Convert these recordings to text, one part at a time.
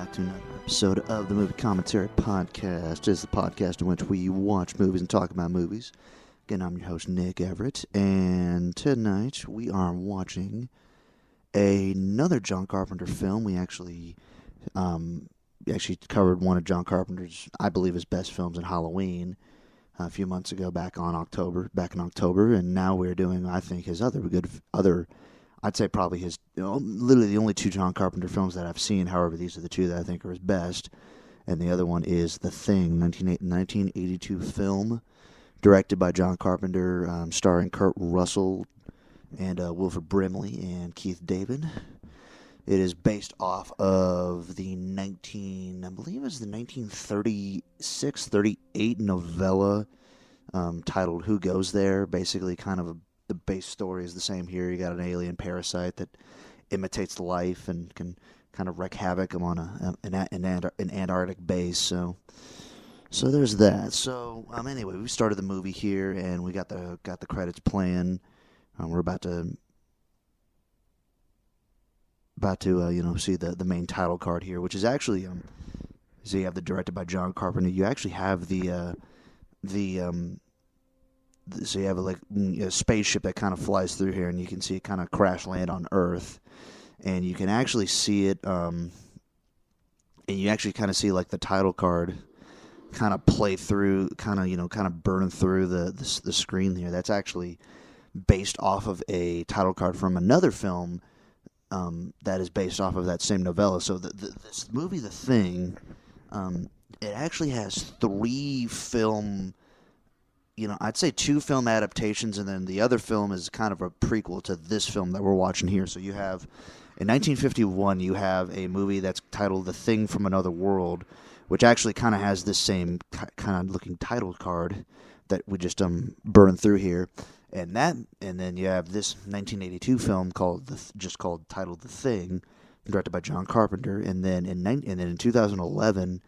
back to another episode of the Movie Commentary Podcast. This is the podcast in which we watch movies and talk about movies. Again, I'm your host, Nick Everett, and tonight we are watching another John Carpenter film. We actually covered one of John Carpenter's, I believe, his best films in Halloween a few months ago, back in October, and now we're doing, I think, his other I'd say probably his, literally the only two John Carpenter films that I've seen. However, these are the two that I think are his best. And the other one is The Thing, 1982 film, directed by John Carpenter, starring Kurt Russell and Wilford Brimley and Keith David. It is based off of the 1936-38 novella titled Who Goes There? Basically, kind of the base story is the same here. You got an alien parasite that imitates life and can kind of wreak havoc on an Antarctic base. So there's that. So anyway, we started the movie here and we got the credits playing. We're about to see the main title card here, which is actually so you have the directed by John Carpenter. You actually have so you have a spaceship that kind of flies through here, and you can see it kind of crash land on Earth, and you can actually see it, and you actually kind of see like the title card kind of play through, kind of burn through the screen here. That's actually based off of a title card from another film that is based off of that same novella. So this movie, The Thing, it actually has three film. I'd say two film adaptations, and then the other film is kind of a prequel to this film that we're watching here. So you have, in 1951, you have a movie that's titled The Thing from Another World, which actually kind of has this same kind of looking title card that we just burned through here. And then you have this 1982 film titled The Thing, directed by John Carpenter. And then in 2011.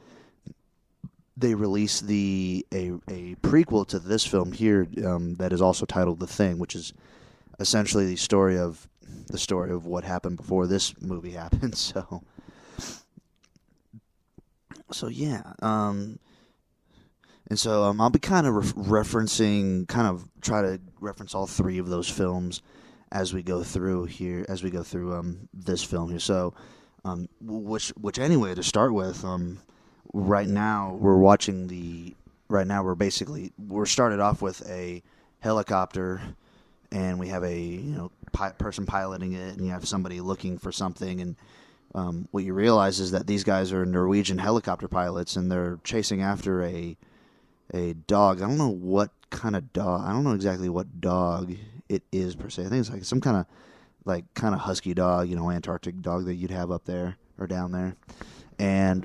They released a prequel to this film here that is also titled The Thing, which is essentially the story of what happened before this movie happened. So yeah, and so I'll be kind of referencing, try to reference all three of those films as we go through this film here. So which anyway, to start with. Right now, we're started off with a helicopter, and we have a person piloting it, and you have somebody looking for something, and what you realize is that these guys are Norwegian helicopter pilots, and they're chasing after a dog. I don't know what kind of dog. I don't know exactly what dog it is per se. I think it's like some kind of husky dog, Antarctic dog that you'd have up there or down there, and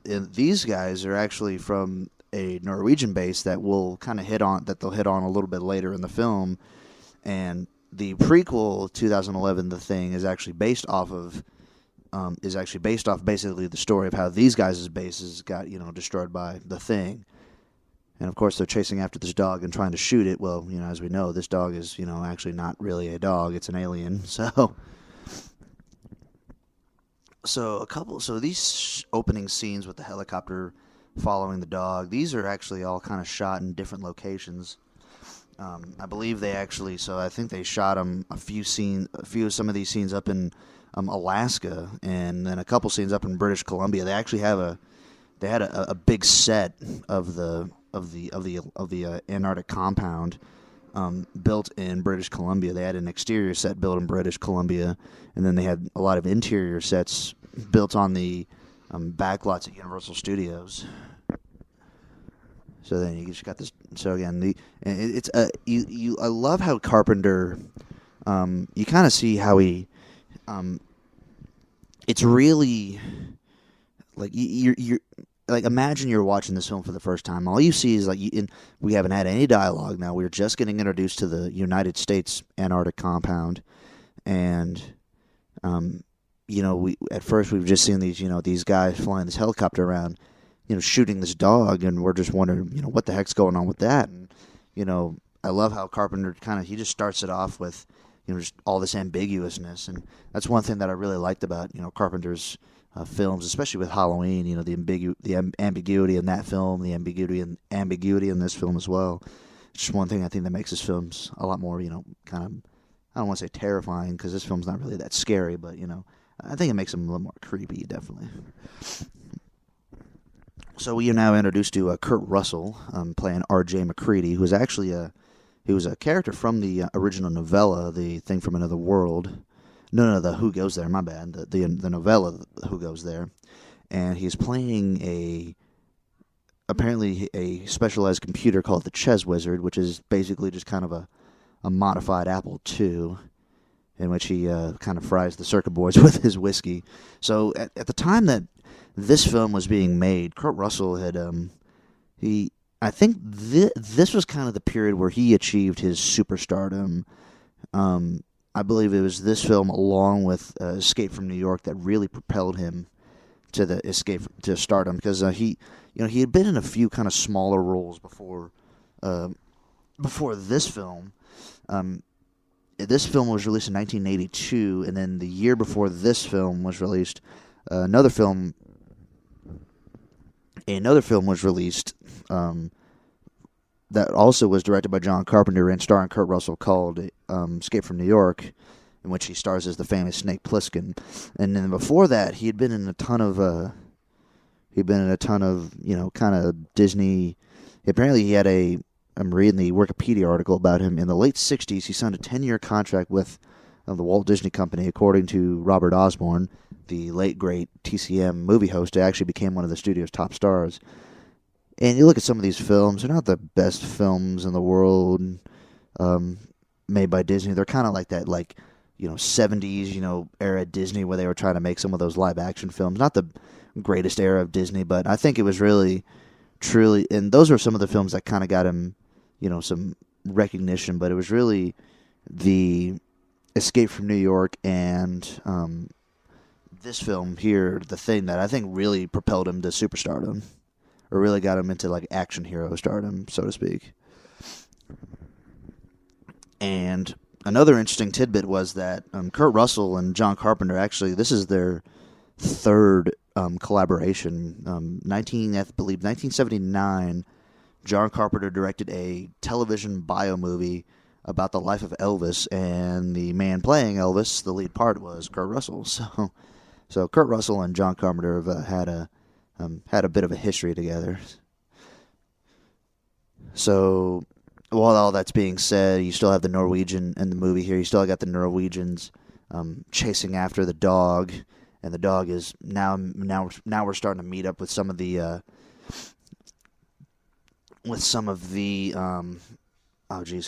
these guys are actually from a Norwegian base that they'll hit on a little bit later in the film. And the prequel, 2011, The Thing, is actually based off basically the story of how these guys' bases got, destroyed by The Thing. And of course, they're chasing after this dog and trying to shoot it. Well, as we know, this dog is, actually not really a dog. It's an alien. So these opening scenes with the helicopter following the dog, these are actually all kind of shot in different locations. I believe I think they shot some of these scenes up in Alaska, and then a couple scenes up in British Columbia. They actually had a big set of the Antarctic compound built in British Columbia. They had an exterior set built in British Columbia, and then they had a lot of interior sets built on the backlots at Universal Studios. So then you just got this. So again, I love how Carpenter. You kind of see how he. It's really like you're like, imagine you're watching this film for the first time. All you see is we haven't had any dialogue now. We're just getting introduced to the United States Antarctic compound, and at first we've just seen these guys flying this helicopter around, shooting this dog, and we're just wondering, what the heck's going on with that? And I love how Carpenter he just starts it off with just all this ambiguousness, and that's one thing that I really liked about Carpenter's films, especially with Halloween. The ambiguity in that film, the ambiguity in this film as well. It's just one thing I think that makes his films a lot more, kind of, I don't want to say terrifying, because this film's not really that scary, but, I think it makes them a little more creepy, definitely. So we are now introduced to Kurt Russell, playing R.J. MacReady, who was actually he was a character from the original novella, The Thing from Another World. No, the Who Goes There, my bad. The novella, Who Goes There. And he's playing apparently a specialized computer called the Ches Wizard, which is basically just kind of a modified Apple II, in which he kind of fries the circuit boards with his whiskey. So at the time that this film was being made, Kurt Russell had I think this was kind of the period where he achieved his superstardom. I believe it was this film, along with Escape from New York, that really propelled him to the escape to stardom, because he had been in a few kind of smaller roles before this film. This film was released in 1982, and then the year before this film was released, another film was released that also was directed by John Carpenter and starring Kurt Russell, called Escape from New York, in which he stars as the famous Snake Plissken. And then before that, he had been in a ton of kind of Disney. Apparently, he had I'm reading the Wikipedia article about him. In the late 60s, he signed a 10-year contract with the Walt Disney Company, according to Robert Osborne, the late, great TCM movie host. It actually became one of the studio's top stars. And you look at some of these films, they're not the best films in the world made by Disney. They're kind of like that, 70s, era Disney, where they were trying to make some of those live-action films. Not the greatest era of Disney, but I think it was really, truly, and those were some of the films that kind of got him, some recognition, but it was really the Escape from New York and this film here, The Thing, that I think really propelled him to superstardom, or really got him into action hero stardom, so to speak. And another interesting tidbit was that Kurt Russell and John Carpenter, actually, this is their third collaboration. I believe 1979, John Carpenter directed a television bio movie about the life of Elvis, and the man playing Elvis, the lead part, was Kurt Russell. So Kurt Russell and John Carpenter have had a bit of a history together. So while all that's being said, you still have the Norwegian in the movie here. You still got the Norwegians chasing after the dog, and the dog is now we're starting to meet up with some of the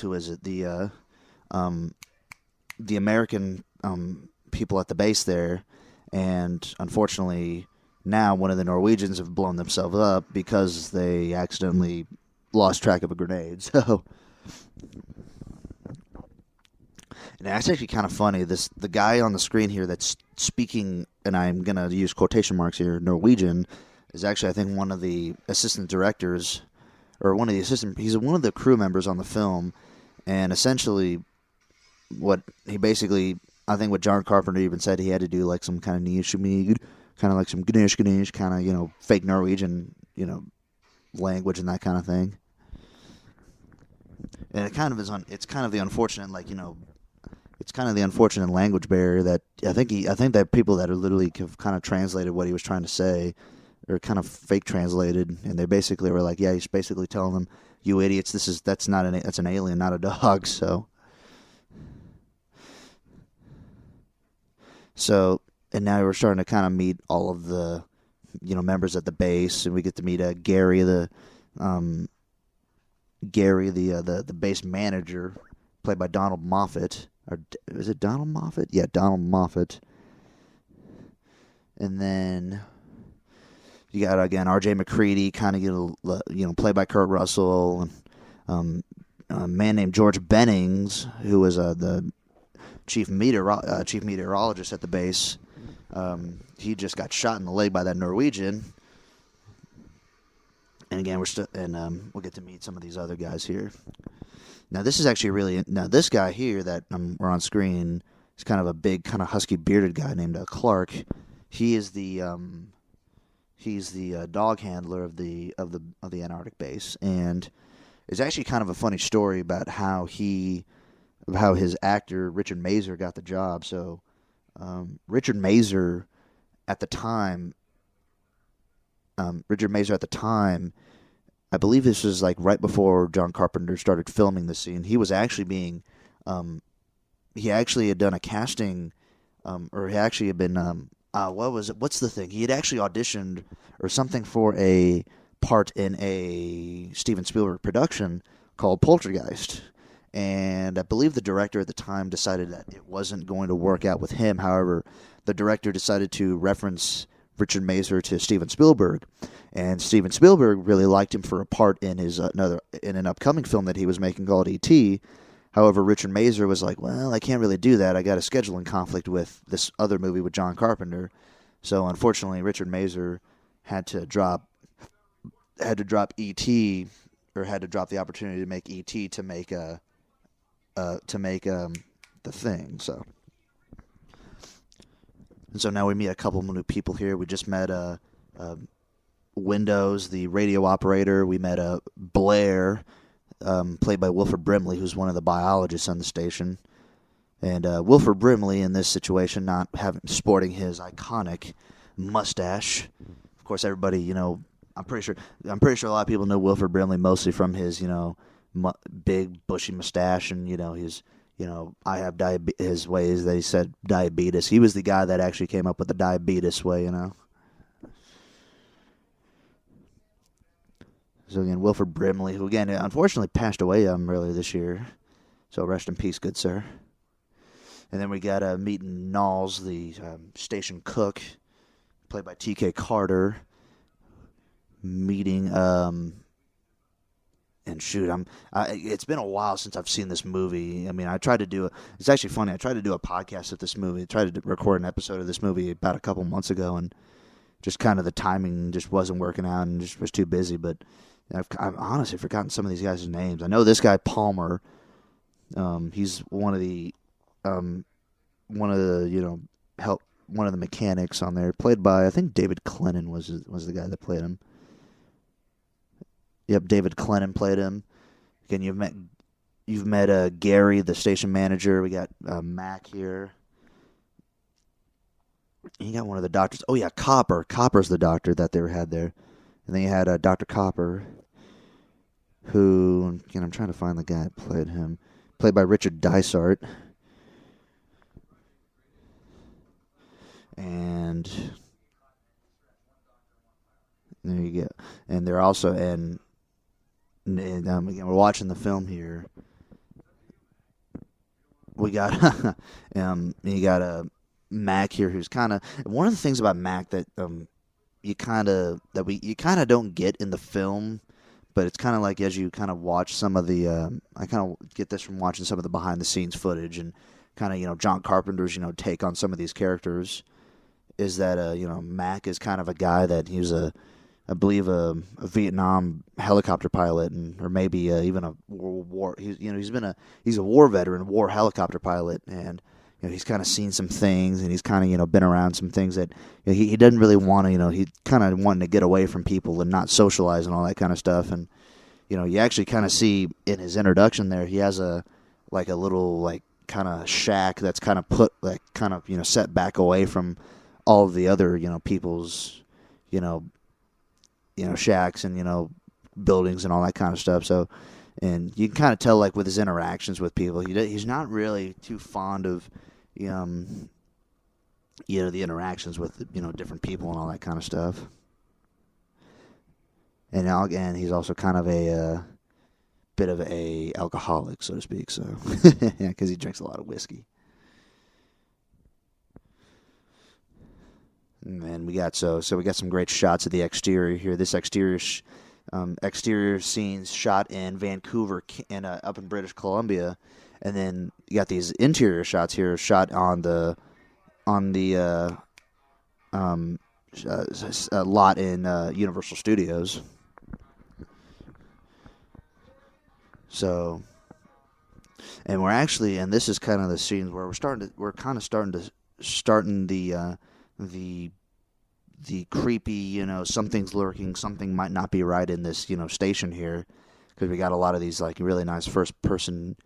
who is it? The American people at the base there, and unfortunately now one of the Norwegians have blown themselves up because they accidentally lost track of a grenade. So, and it's actually kind of funny. The guy on the screen here that's speaking, and I'm gonna use quotation marks here, Norwegian, is actually, I think, one of the assistant directors, or he's one of the crew members on the film, and essentially what John Carpenter even said, he had to do some kind of Nishimig, kind of some Ganesh, kind of, fake Norwegian, language and that kind of thing. And it kind of is it's kind of the unfortunate, it's kind of the unfortunate language barrier that I think that people that are literally have kind of translated what he was trying to say, or kind of fake translated, and they basically were like, yeah, he's basically telling them, you idiots, that's an alien, not a dog. So, and now we're starting to kind of meet all of the, members at the base, and we get to meet Gary, the base manager, played by Donald Moffat. Or is it Donald Moffat? Yeah, Donald Moffat. And then you got, again, R.J. MacReady, kind of, played by Kurt Russell, and a man named George Bennings, who was the chief meteorologist at the base. He just got shot in the leg by that Norwegian. And again, we'll get to meet some of these other guys here. Now, this is actually this guy here that we're on screen is kind of a big, kind of husky bearded guy named Clark. he is the he's the dog handler of the Antarctic base, and it's actually kind of a funny story about how his actor Richard Mazer got the job. So Richard Mazer at the time, I believe this was like right before John Carpenter started filming the scene. He was actually he actually had done a casting, or he actually had been, what's the thing? He had actually auditioned or something for a part in a Steven Spielberg production called Poltergeist. And I believe the director at the time decided that it wasn't going to work out with him. However, the director decided to reference Richard Mazer to Steven Spielberg, and Steven Spielberg really liked him for a part in an upcoming film that he was making called E.T. However, Richard Mazer was like, "Well, I can't really do that. I got a scheduling conflict with this other movie with John Carpenter." So, unfortunately, Richard Mazer had to drop E.T. or had to drop the opportunity to make E.T. to make the Thing. So now we meet a couple new people here. We just met Windows, the radio operator. We met Blair, played by Wilford Brimley, who's one of the biologists on the station. And Wilford Brimley in this situation, not sporting his iconic mustache. Of course, everybody, I'm pretty sure a lot of people know Wilford Brimley mostly from his, big bushy mustache, and his. I have his ways. They said diabetes. He was the guy that actually came up with the diabetes way. So again, Wilford Brimley, who again unfortunately passed away earlier this year. So rest in peace, good sir. And then we got meeting Knowles, the station cook, played by T.K. Carter. Meeting and shoot, it's been a while since I've seen this movie. I mean, it's actually funny. I tried to do a podcast of this movie. I tried to record an episode of this movie about a couple months ago, and just kind of the timing just wasn't working out, and just was too busy. But I've honestly forgotten some of these guys' names. I know this guy Palmer. He's one of the mechanics on there, played by I think David Clennon was the guy that played him. Yep, David Clennon played him. Again, you've met Gary, the station manager. We got Mac here. And you got one of the doctors. Oh yeah, Copper. Copper's the doctor that they had there. And then you had Dr. Copper, who again I'm trying to find the guy that played him. Played by Richard Dysart. And there you go. And they're also again, we're watching the film here. We got you got Mac here, who's kind of one of the things about Mac that you kind of don't get in the film, but it's kind of like as you kind of watch some of the I kind of get this from watching some of the behind the scenes footage and kind of John Carpenter's take on some of these characters, is that Mac is kind of a guy that he was I believe a Vietnam helicopter pilot, or maybe even a World War. He's a war veteran, war helicopter pilot, and he's kind of seen some things, and he's kind of been around some things that he doesn't really want to. He kind of wanting to get away from people and not socialize and all that kind of stuff. And you actually kind of see in his introduction there, he has a little kind of shack that's kind of put set back away from all of the other people's shacks and buildings and all that kind of stuff. So, and you can kind of tell with his interactions with people, he's not really too fond of the interactions with different people and all that kind of stuff. And now again, he's also kind of a bit of a alcoholic, so to speak. So yeah, because he drinks a lot of whiskey. And we got we got some great shots of the exterior here. This exterior scenes shot in Vancouver and up in British Columbia, and then you got these interior shots here shot on the lot in Universal Studios. So, and this is kind of the scenes where we're starting the the creepy, something's lurking, something might not be right in this, station here, because we got a lot of these like really nice first person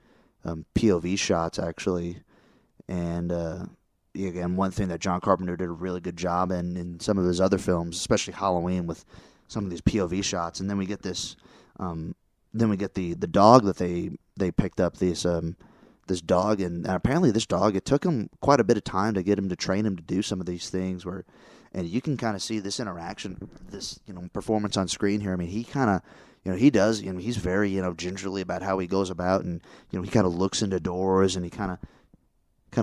POV shots actually, and again, one thing that John Carpenter did a really good job in some of his other films, especially Halloween, with some of these POV shots, and then we get this, then we get the dog that they picked up, this dog, and apparently this dog, it took him quite a bit of time to get him to train him to do some of these things and you can kind of see this interaction, this, performance on screen here. I mean, he kind of, he does, he's very, gingerly about how he goes about, and, he kind of looks into doors, and he kind of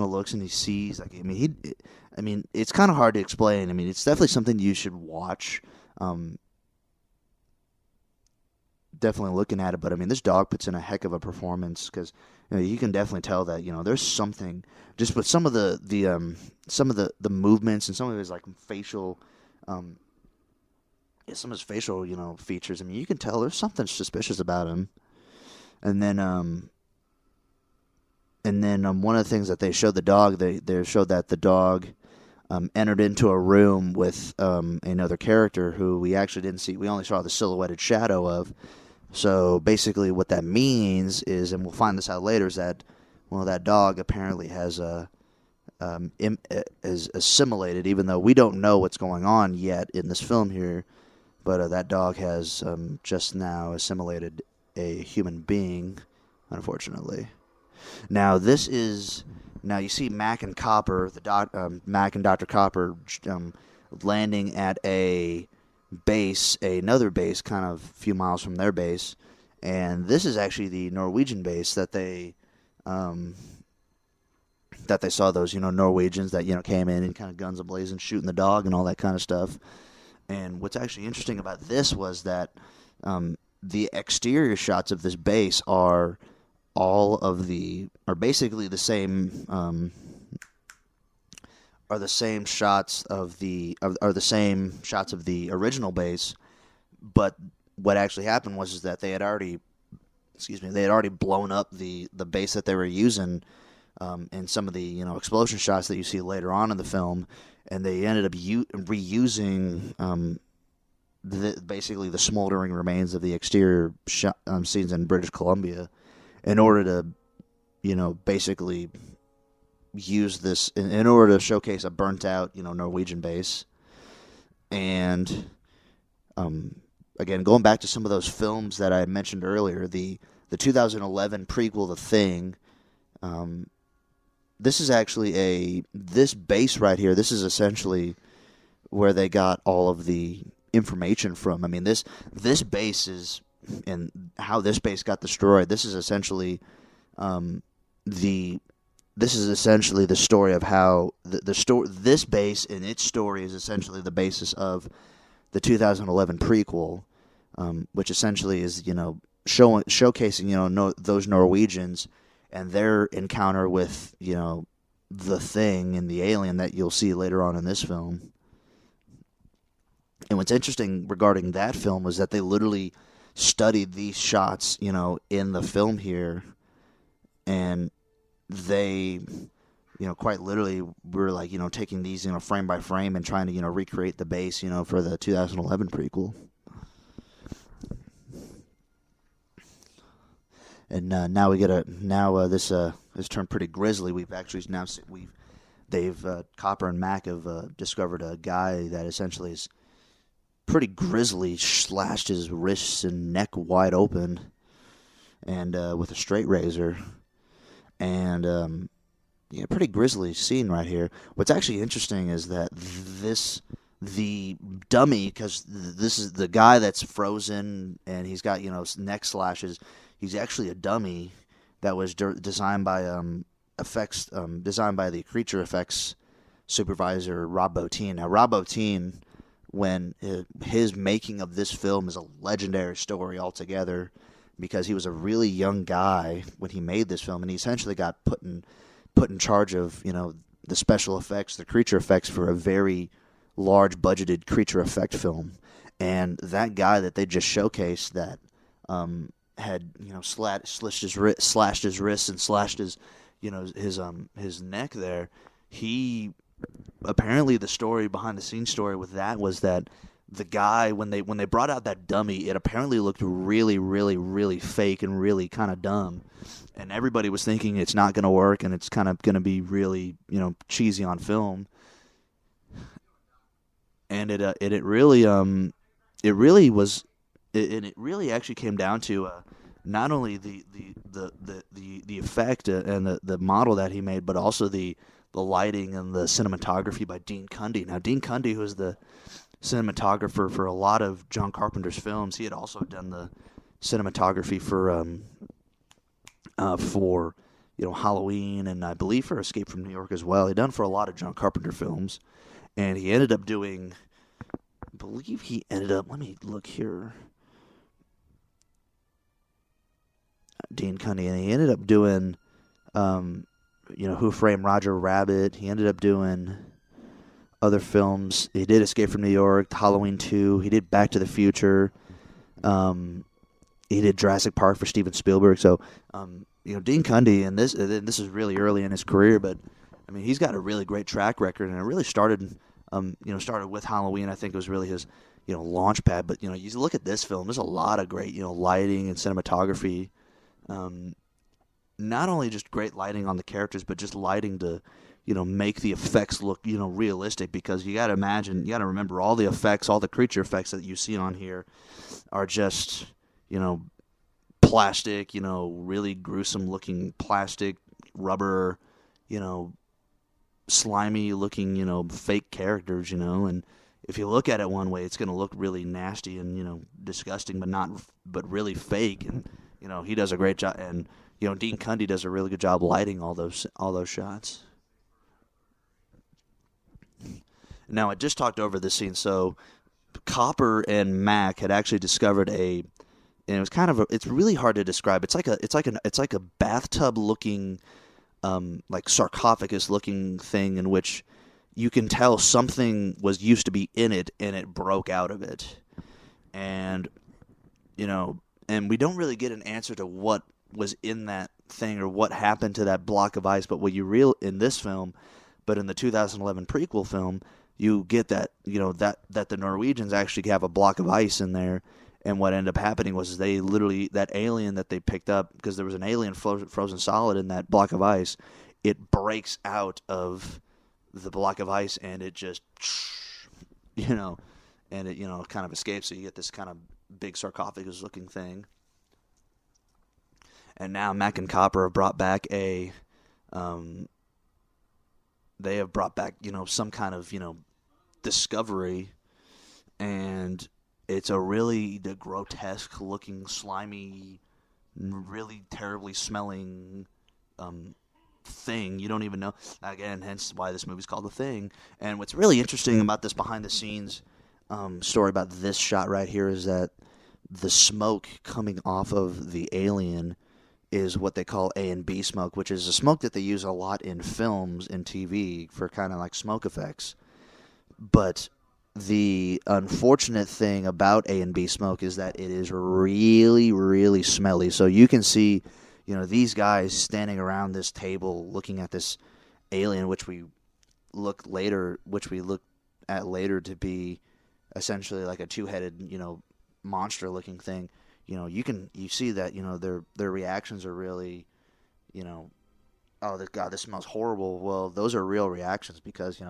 looks and he sees, like, I mean, it's kind of hard to explain. I mean, it's definitely something you should watch. Definitely looking at it, but I mean, this dog puts in a heck of a performance, because you can definitely tell that there's something just with some of the movements and some of his like facial, some of his facial features. I mean, you can tell there's something suspicious about him. And then one of the things that they showed the dog, they showed that the dog entered into a room with another character who we actually didn't see. We only saw the silhouetted shadow of. So basically what that means is, and we'll find this out later, is that, that dog apparently has is assimilated, even though we don't know what's going on yet in this film here, but that dog has just now assimilated a human being, unfortunately. Now you see Mac and Copper, Mac and Dr. Copper landing at another base kind of a few miles from their base, and this is actually the Norwegian base that they saw those Norwegians that came in and kind of guns ablazing, shooting the dog and all that kind of stuff. And what's actually interesting about this was that the exterior shots of this base are basically the same are the same shots of the original base, but what actually happened was that they had already blown up the base that they were using in some of the explosion shots that you see later on in the film, and they ended up reusing basically the smoldering remains of the exterior scenes in British Columbia in order to basically use this in order to showcase a burnt out Norwegian base. And again, going back to some of those films that I mentioned earlier, the 2011 prequel, The Thing, this is actually this base right here, this is essentially where they got all of the information from. I mean, this base is, and how this base got destroyed, this is essentially the story of how this base and its story is essentially the basis of the 2011 prequel, which essentially is showcasing those Norwegians and their encounter with the Thing and the alien that you'll see later on in this film. And what's interesting regarding that film was that they literally studied these shots in the film here, and they quite literally were like taking these frame by frame and trying to recreate the base for the 2011 prequel. And now this has turned pretty grisly. Copper and Mac have discovered a guy that essentially is pretty grisly, slashed his wrists and neck wide open, and with a straight razor. And pretty grisly scene right here. What's actually interesting is that the dummy, because this is the guy that's frozen and he's got neck slashes. He's actually a dummy that was designed by designed by the creature effects supervisor Rob Bottin. Now, Rob Bottin, when his making of this film is a legendary story altogether, because he was a really young guy when he made this film, and he essentially got put in charge of the special effects, the creature effects for a very large budgeted creature effect film. And that guy that they just showcased that had slashed his wrists and slashed his his neck there, he apparently the story behind the scenes story with that was that the guy, when they brought out that dummy, it apparently looked really, really, really fake and really kind of dumb, and everybody was thinking it's not going to work and it's kind of going to be really, cheesy on film. And it really was, and it really actually came down to not only the effect and the model that he made, but also the lighting and the cinematography by Dean Cundey. Now, Dean Cundey, who was the cinematographer for a lot of John Carpenter's films, he had also done the cinematography for Halloween, and I believe for Escape from New York as well. He'd done for a lot of John Carpenter films, and he ended up doing, I believe he ended up, let me look here, Dean Cundey, and he ended up doing, Who Framed Roger Rabbit. He ended up doing other films. He did Escape from New York, Halloween 2. He did Back to the Future. He did Jurassic Park for Steven Spielberg. So, Dean Cundey, and this is really early in his career, but I mean, he's got a really great track record, and it really started with Halloween. I think it was really his, launch pad. But you look at this film, there's a lot of great, lighting and cinematography. Not only just great lighting on the characters, but just lighting to, make the effects look, realistic. Because you got to remember, all the effects, all the creature effects that you see on here are just, plastic, really gruesome looking plastic, rubber, slimy looking, fake characters, and if you look at it one way, it's going to look really nasty and, disgusting, but really fake. And, he does a great job. And, Dean Cundey does a really good job lighting all those shots. Now, I just talked over this scene. So Copper and Mac had actually discovered and it was it's really hard to describe. It's like a bathtub looking, like sarcophagus looking thing in which you can tell something used to be in it and it broke out of it. And, and we don't really get an answer to what was in that thing or what happened to that block of ice. But what you in this film, but in the 2011 prequel film, you get that, that the Norwegians actually have a block of ice in there. And what ended up happening was they literally, that alien that they picked up, because there was an alien frozen solid in that block of ice, it breaks out of the block of ice and it just, and it, kind of escapes. So you get this kind of big sarcophagus looking thing. And now Mac and Copper have brought back some kind of, discovery, and it's a really grotesque looking, slimy, really terribly smelling thing. You don't even know. Again, hence why this movie's called The Thing. And what's really interesting about this behind the scenes story about this shot right here is that the smoke coming off of the alien is what they call A and B smoke, which is a smoke that they use a lot in films and TV for kind of like smoke effects. But the unfortunate thing about A and B smoke is that it is really, really smelly. So you can see, these guys standing around this table looking at this alien, which we look at later to be essentially like a two-headed, monster-looking thing. You see that, their reactions are really, oh, God, this smells horrible. Well, those are real reactions because,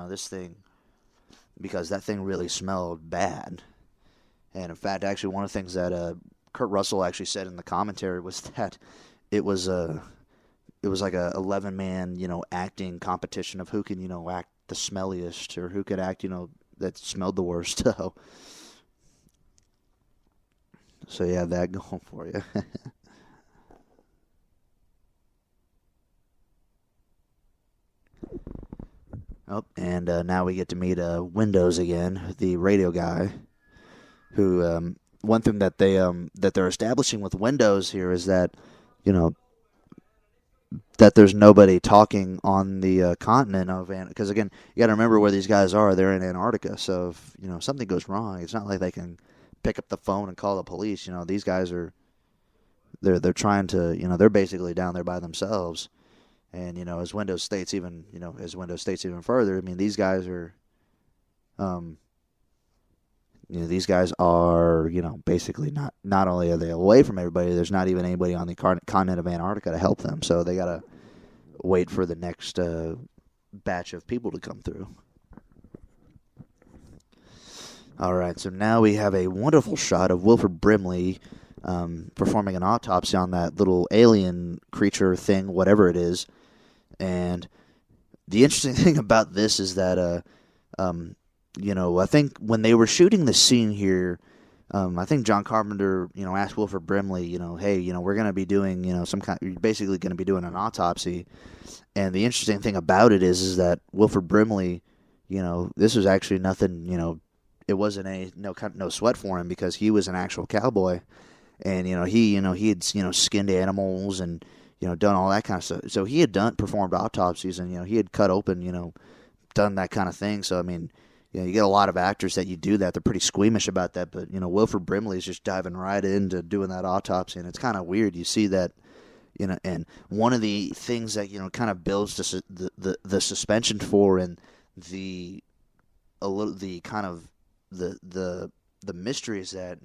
because that thing really smelled bad. And in fact, actually, one of the things that Kurt Russell actually said in the commentary was that it was like a 11-man, acting competition of who can, act the smelliest or who could act, that smelled the worst. So yeah, that going for you. Oh, and now we get to meet Windows again, the radio guy. Who one thing that they're establishing with Windows here is that that there's nobody talking on the continent of because again you got to remember where these guys are. They're in Antarctica, so if something goes wrong, it's not like they can pick up the phone and call the police. These guys are they're trying to they're basically down there by themselves. And as Windows states even further, I mean, these guys are, basically not only are they away from everybody, there's not even anybody on the continent of Antarctica to help them. So they gotta wait for the next batch of people to come through. All right, so now we have a wonderful shot of Wilford Brimley performing an autopsy on that little alien creature thing, whatever it is. And the interesting thing about this is that, I think when they were shooting the scene here, I think John Carpenter, asked Wilford Brimley, hey, we're going to be doing, you're basically going to be doing an autopsy. And the interesting thing about it is that Wilford Brimley, this was actually nothing, it wasn't no sweat for him because he was an actual cowboy. And, he had, skinned animals and, done all that kind of stuff. So he had performed autopsies and, he had cut open, done that kind of thing. So, I mean, you get a lot of actors that you do that. They're pretty squeamish about that. But, Wilford Brimley is just diving right into doing that autopsy. And it's kind of weird. You see that, and one of the things that, kind of builds the suspension for and the mystery is that,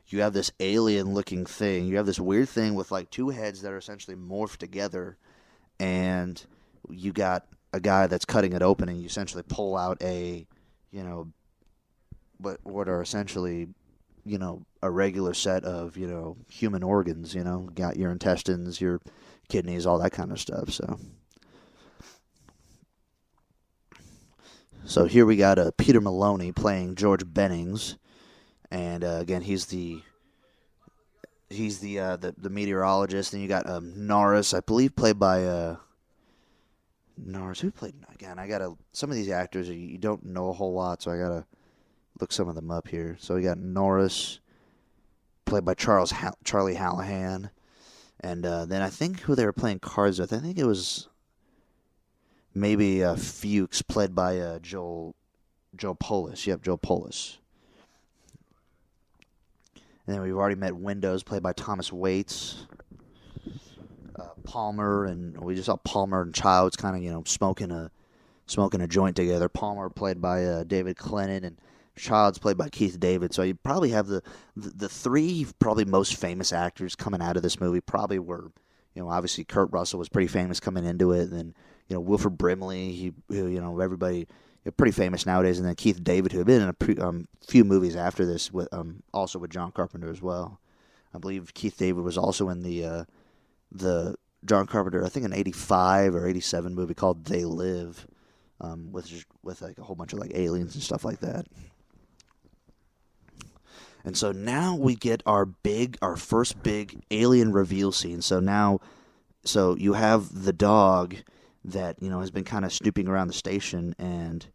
you have this alien-looking thing. You have this weird thing with, like, two heads that are essentially morphed together. And you got a guy that's cutting it open, and you essentially pull out what are essentially, a regular set of, human organs, got your intestines, your kidneys, all that kind of stuff, So here we got Peter Maloney playing George Bennings. And again, he's the meteorologist. And you got Norris, I believe, played by Norris. Who played again? Some of these actors you don't know a whole lot, so I gotta look some of them up here. So we got Norris, played by Charlie Hallahan, and then I think who they were playing cards with. I think it was maybe Fuchs, played by Joel Polis. Yep, Joel Polis. And then we've already met Windows, played by Thomas Waits. Palmer, and we just saw Palmer and Childs kind of, smoking a joint together. Palmer played by David Clennon, and Childs played by Keith David. So you probably have the three probably most famous actors coming out of this movie probably were, obviously Kurt Russell was pretty famous coming into it, and then, Wilford Brimley, everybody pretty famous nowadays, and then Keith David, who had been in a few movies after this, with also with John Carpenter as well. I believe Keith David was also in the John Carpenter, I think an 85 or 87 movie called They Live, with like a whole bunch of like aliens and stuff like that. And so now we get our first big alien reveal scene. So you have the dog that, has been kind of snooping around the station, and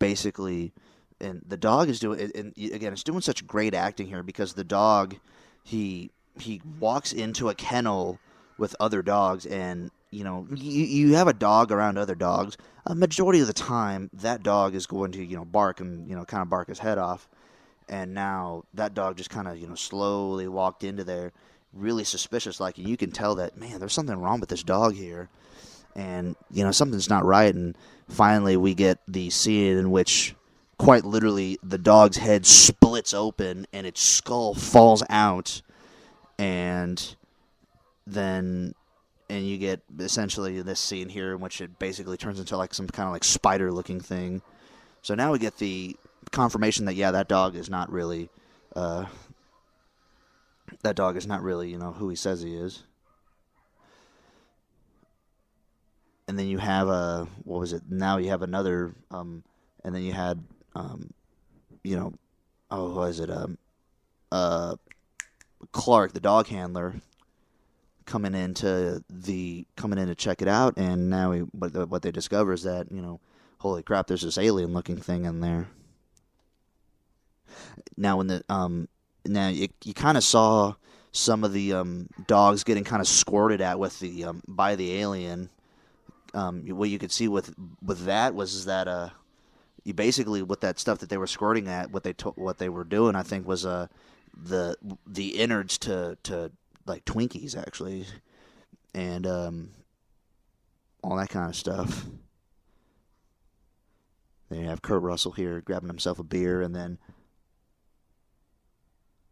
basically, and the dog is doing, and again, it's doing such great acting here because the dog, he walks into a kennel with other dogs, and you have a dog around other dogs. A majority of the time, that dog is going to bark and kind of bark his head off. And now that dog just kind of slowly walked into there, really suspicious like, and you can tell that, man, there's something wrong with this dog here, and something's not right. And finally, we get the scene in which, quite literally, the dog's head splits open and its skull falls out. And you get essentially this scene here in which it basically turns into like some kind of like spider looking thing. So now we get the confirmation that that dog is not really who he says he is. And then you have what was it? Now you have another and then you had what is it? Clark, the dog handler, coming in to check it out, and now what they discover is that holy crap, there's this alien looking thing in there. Now you kind of saw some of the dogs getting kind of squirted at with by the alien. What you could see with that was that you basically, with that stuff that they were squirting at, what they were doing, I think, was the innards to like Twinkies, actually. And all that kind of stuff. Then you have Kurt Russell here grabbing himself a beer, and then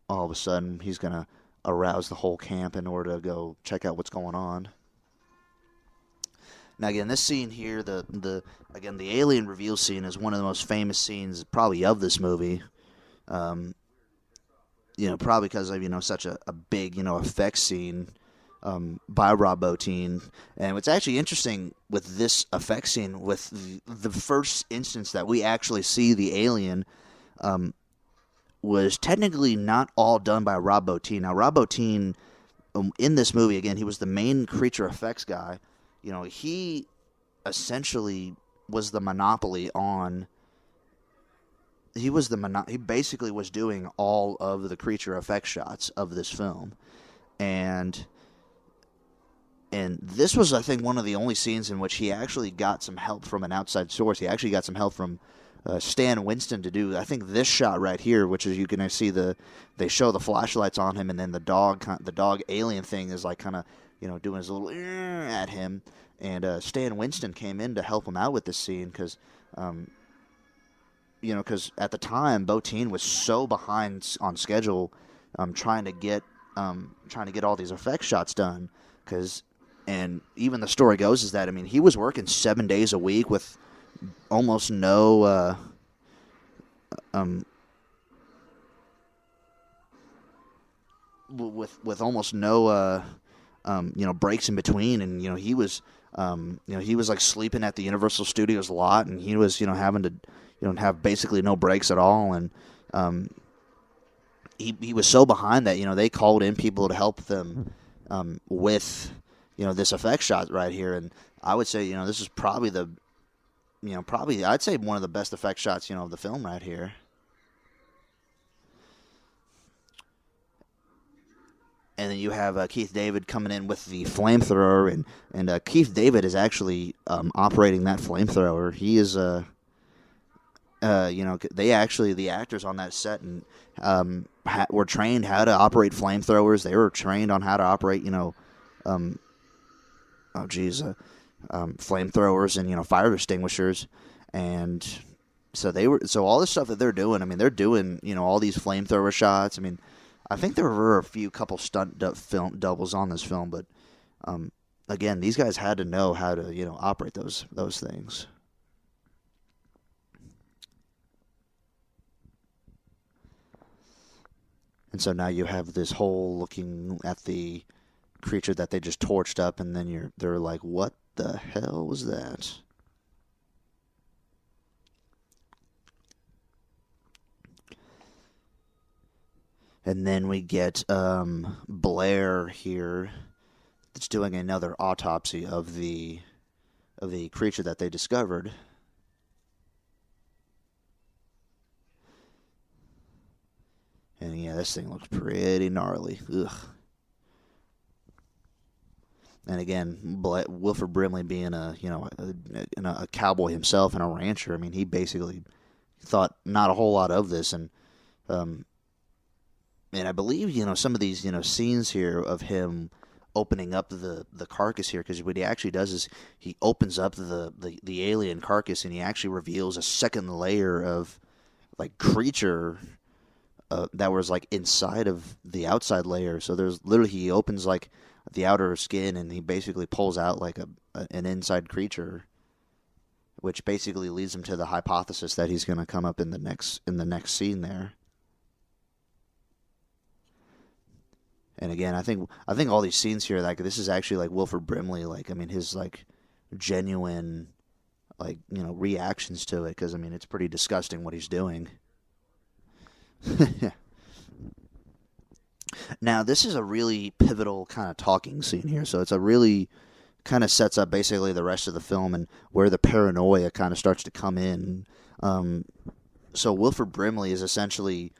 all of a sudden he's going to arouse the whole camp in order to go check out what's going on. Now again, this scene here, the alien reveal scene is one of the most famous scenes probably of this movie. Probably because of such a big effects scene by Rob Bottin. And what's actually interesting with this effect scene, with the first instance that we actually see the alien, was technically not all done by Rob Bottin. Now, Rob Bottin, in this movie, again, he was the main creature effects guy. He essentially was the monopoly on. He basically was doing all of the creature effect shots of this film, and this was, I think, one of the only scenes in which he actually got some help from an outside source. He actually got some help from Stan Winston to do, I think, this shot right here, which is, you can see they show the flashlights on him, and then the dog alien thing is like kind of doing his little at him, and Stan Winston came in to help him out with this scene because at the time Bottin was so behind on schedule, trying to get all these effect shots done, and even the story goes is that he was working 7 days a week with almost no with almost no breaks in between, and he was like sleeping at the Universal Studios lot, and he was having to have basically no breaks at all, and he was so behind that they called in people to help them with this effect shot right here, and I would say this is probably I'd say one of the best effect shots of the film right here. And then you have Keith David coming in with the flamethrower, and Keith David is actually operating that flamethrower. He is the actors on that set and were trained how to operate flamethrowers. They were trained on how to operate flamethrowers and fire extinguishers, and so all this stuff that they're doing. They're doing all these flamethrower shots. I think there were a couple stunt film doubles on this film, but again, these guys had to know how to operate those things. And so now you have this whole looking at the creature that they just torched up, and then they're like, what the hell was that? And then we get Blair here that's doing another autopsy of the creature that they discovered. And yeah, this thing looks pretty gnarly. Ugh. And again, Wilford Brimley being a cowboy himself and a rancher, he basically thought not a whole lot of this, and I believe some of these scenes here of him opening up the carcass here, because what he actually does is he opens up the alien carcass, and he actually reveals a second layer of like creature that was like inside of the outside layer. So there's literally, he opens like the outer skin, and he basically pulls out like an inside creature, which basically leads him to the hypothesis that he's going to come up in the next scene there. And again, I think all these scenes here, like, this is actually like Wilford Brimley, like, his like genuine like reactions to it, because it's pretty disgusting what he's doing. Now, this is a really pivotal kind of talking scene here, so it's a really kind of sets up basically the rest of the film and where the paranoia kind of starts to come in. So Wilford Brimley is essentially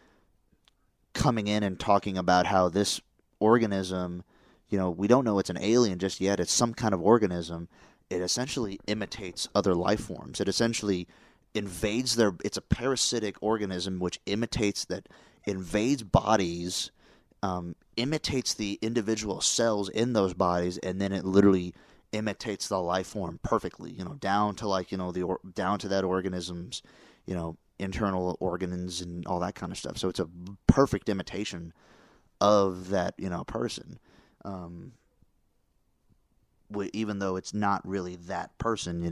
coming in and talking about how this organism, we don't know it's an alien just yet. It's some kind of organism. It essentially imitates other life forms. It essentially invades it's a parasitic organism which invades bodies, imitates the individual cells in those bodies, and then it literally imitates the life form perfectly, down to like, down to that organism's, internal organs and all that kind of stuff. So it's a perfect imitation of that, person. Even though it's not really that person,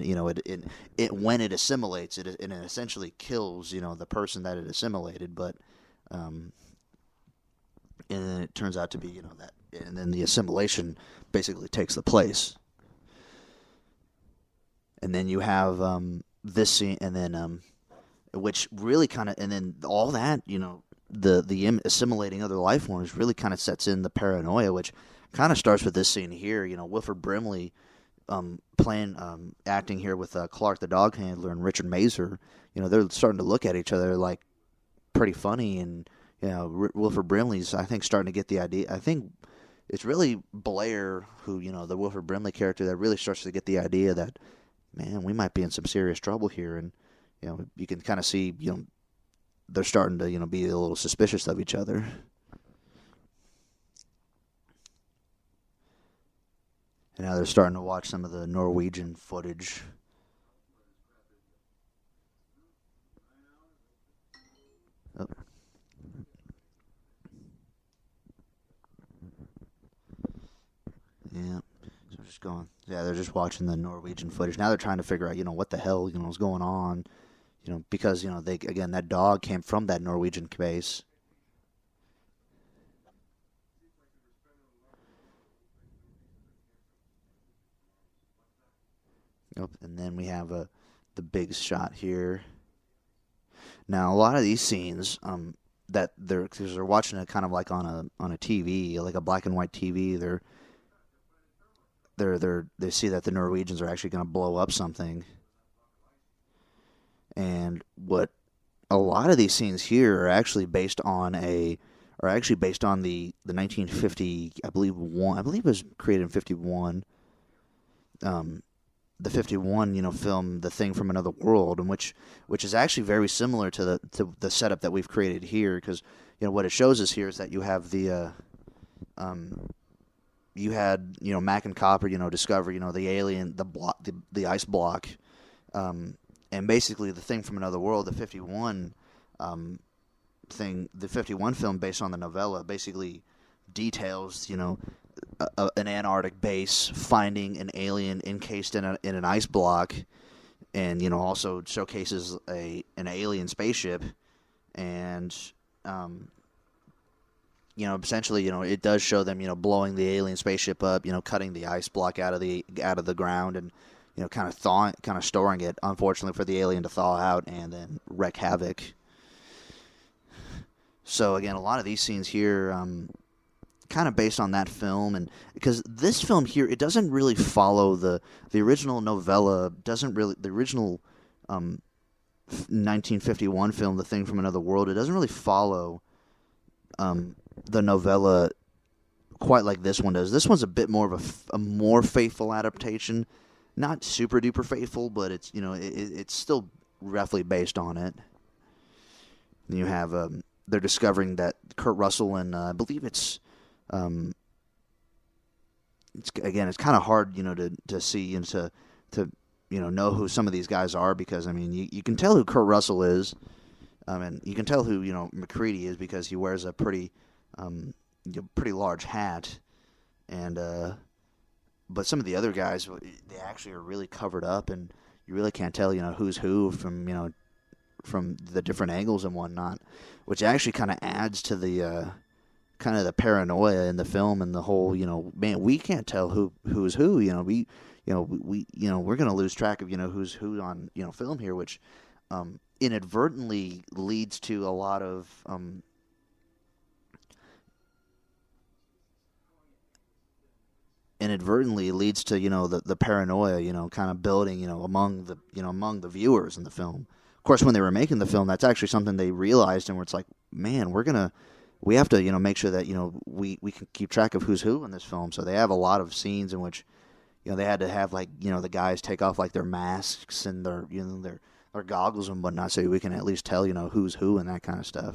it when it assimilates, it essentially kills, the person that it assimilated, but, and then it turns out to be, that, and then the assimilation basically takes the place. And then you have this scene, and then which really kind of, and then all that, the assimilating other life forms really kind of sets in the paranoia, which kind of starts with this scene here. Wilford Brimley acting here with Clark the dog handler and Richard Mazer. They're starting to look at each other like pretty funny, and Wilford Brimley's, I think, starting to get the idea. I think it's really Blair who, the Wilford Brimley character, that really starts to get the idea that, man, we might be in some serious trouble here, and you can kind of see, they're starting to, be a little suspicious of each other. And now they're starting to watch some of the Norwegian footage. Oh. Yeah. So just going. Yeah, they're just watching the Norwegian footage. Now they're trying to figure out, what the hell, is going on. Because, they, again, that dog came from that Norwegian base. Yep, and then we have the big shot here. Now, a lot of these scenes, that because they're watching it kind of like on a TV, like a black and white TV. They see that the Norwegians are actually going to blow up something, and what a lot of these scenes here are actually based on the 1950, I believe it was created in 51. The 51, film The Thing from Another World, and which is actually very similar to the setup that we've created here, because what it shows us here is that you have the you had Mac and Copper discover the alien, the ice block, and basically The Thing from Another World, the 51 the 51 film based on the novella basically details an Antarctic base finding an alien encased in an ice block, and also showcases an alien spaceship, and essentially it does show them blowing the alien spaceship up, cutting the ice block out of the ground, and kind of storing it, unfortunately for the alien to thaw out and then wreak havoc. So again, a lot of these scenes here kind of based on that film, and because this film here, it doesn't really follow the original novella, the original 1951 film, The Thing from Another World, it doesn't really follow the novella quite like this one does. This one's a bit more of a more faithful adaptation, not super duper faithful, but it's it's still roughly based on it. And you have they're discovering that Kurt Russell and I believe it's kind of hard, to see and to know who some of these guys are, because you can tell who Kurt Russell is, and you can tell who McCready is, because he wears a pretty large hat, and but some of the other guys, they actually are really covered up, and you really can't tell who's who from the different angles and whatnot, which actually kind of adds to the kind of the paranoia in the film, and the whole, man, we can't tell who's who, we're going to lose track of, who's who on, film here, which inadvertently leads to a lot of the paranoia, kind of building, among the viewers in the film. Of course, when they were making the film, that's actually something they realized, and where it's like, man, we have to, make sure that, we can keep track of who's who in this film. So they have a lot of scenes in which, they had to have, like, the guys take off, like, their masks and their goggles and whatnot, so we can at least tell, who's who and that kind of stuff.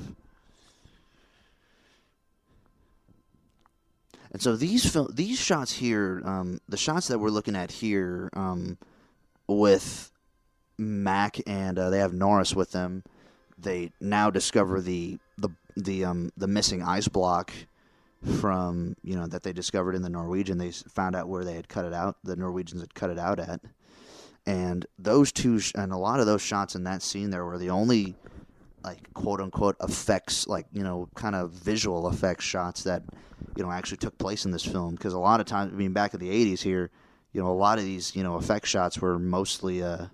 And so these shots here, the shots that we're looking at here, with Mac and they have Norris with them. They now discover the missing ice block from that they discovered in the Norwegian. They found out where they had cut it out. The Norwegians had cut it out at, and those two and a lot of those shots in that scene there were the only like quote unquote effects, like kind of visual effects shots that actually took place in this film. Because a lot of times, I mean, back in the 80s here, a lot of these effect shots were mostly a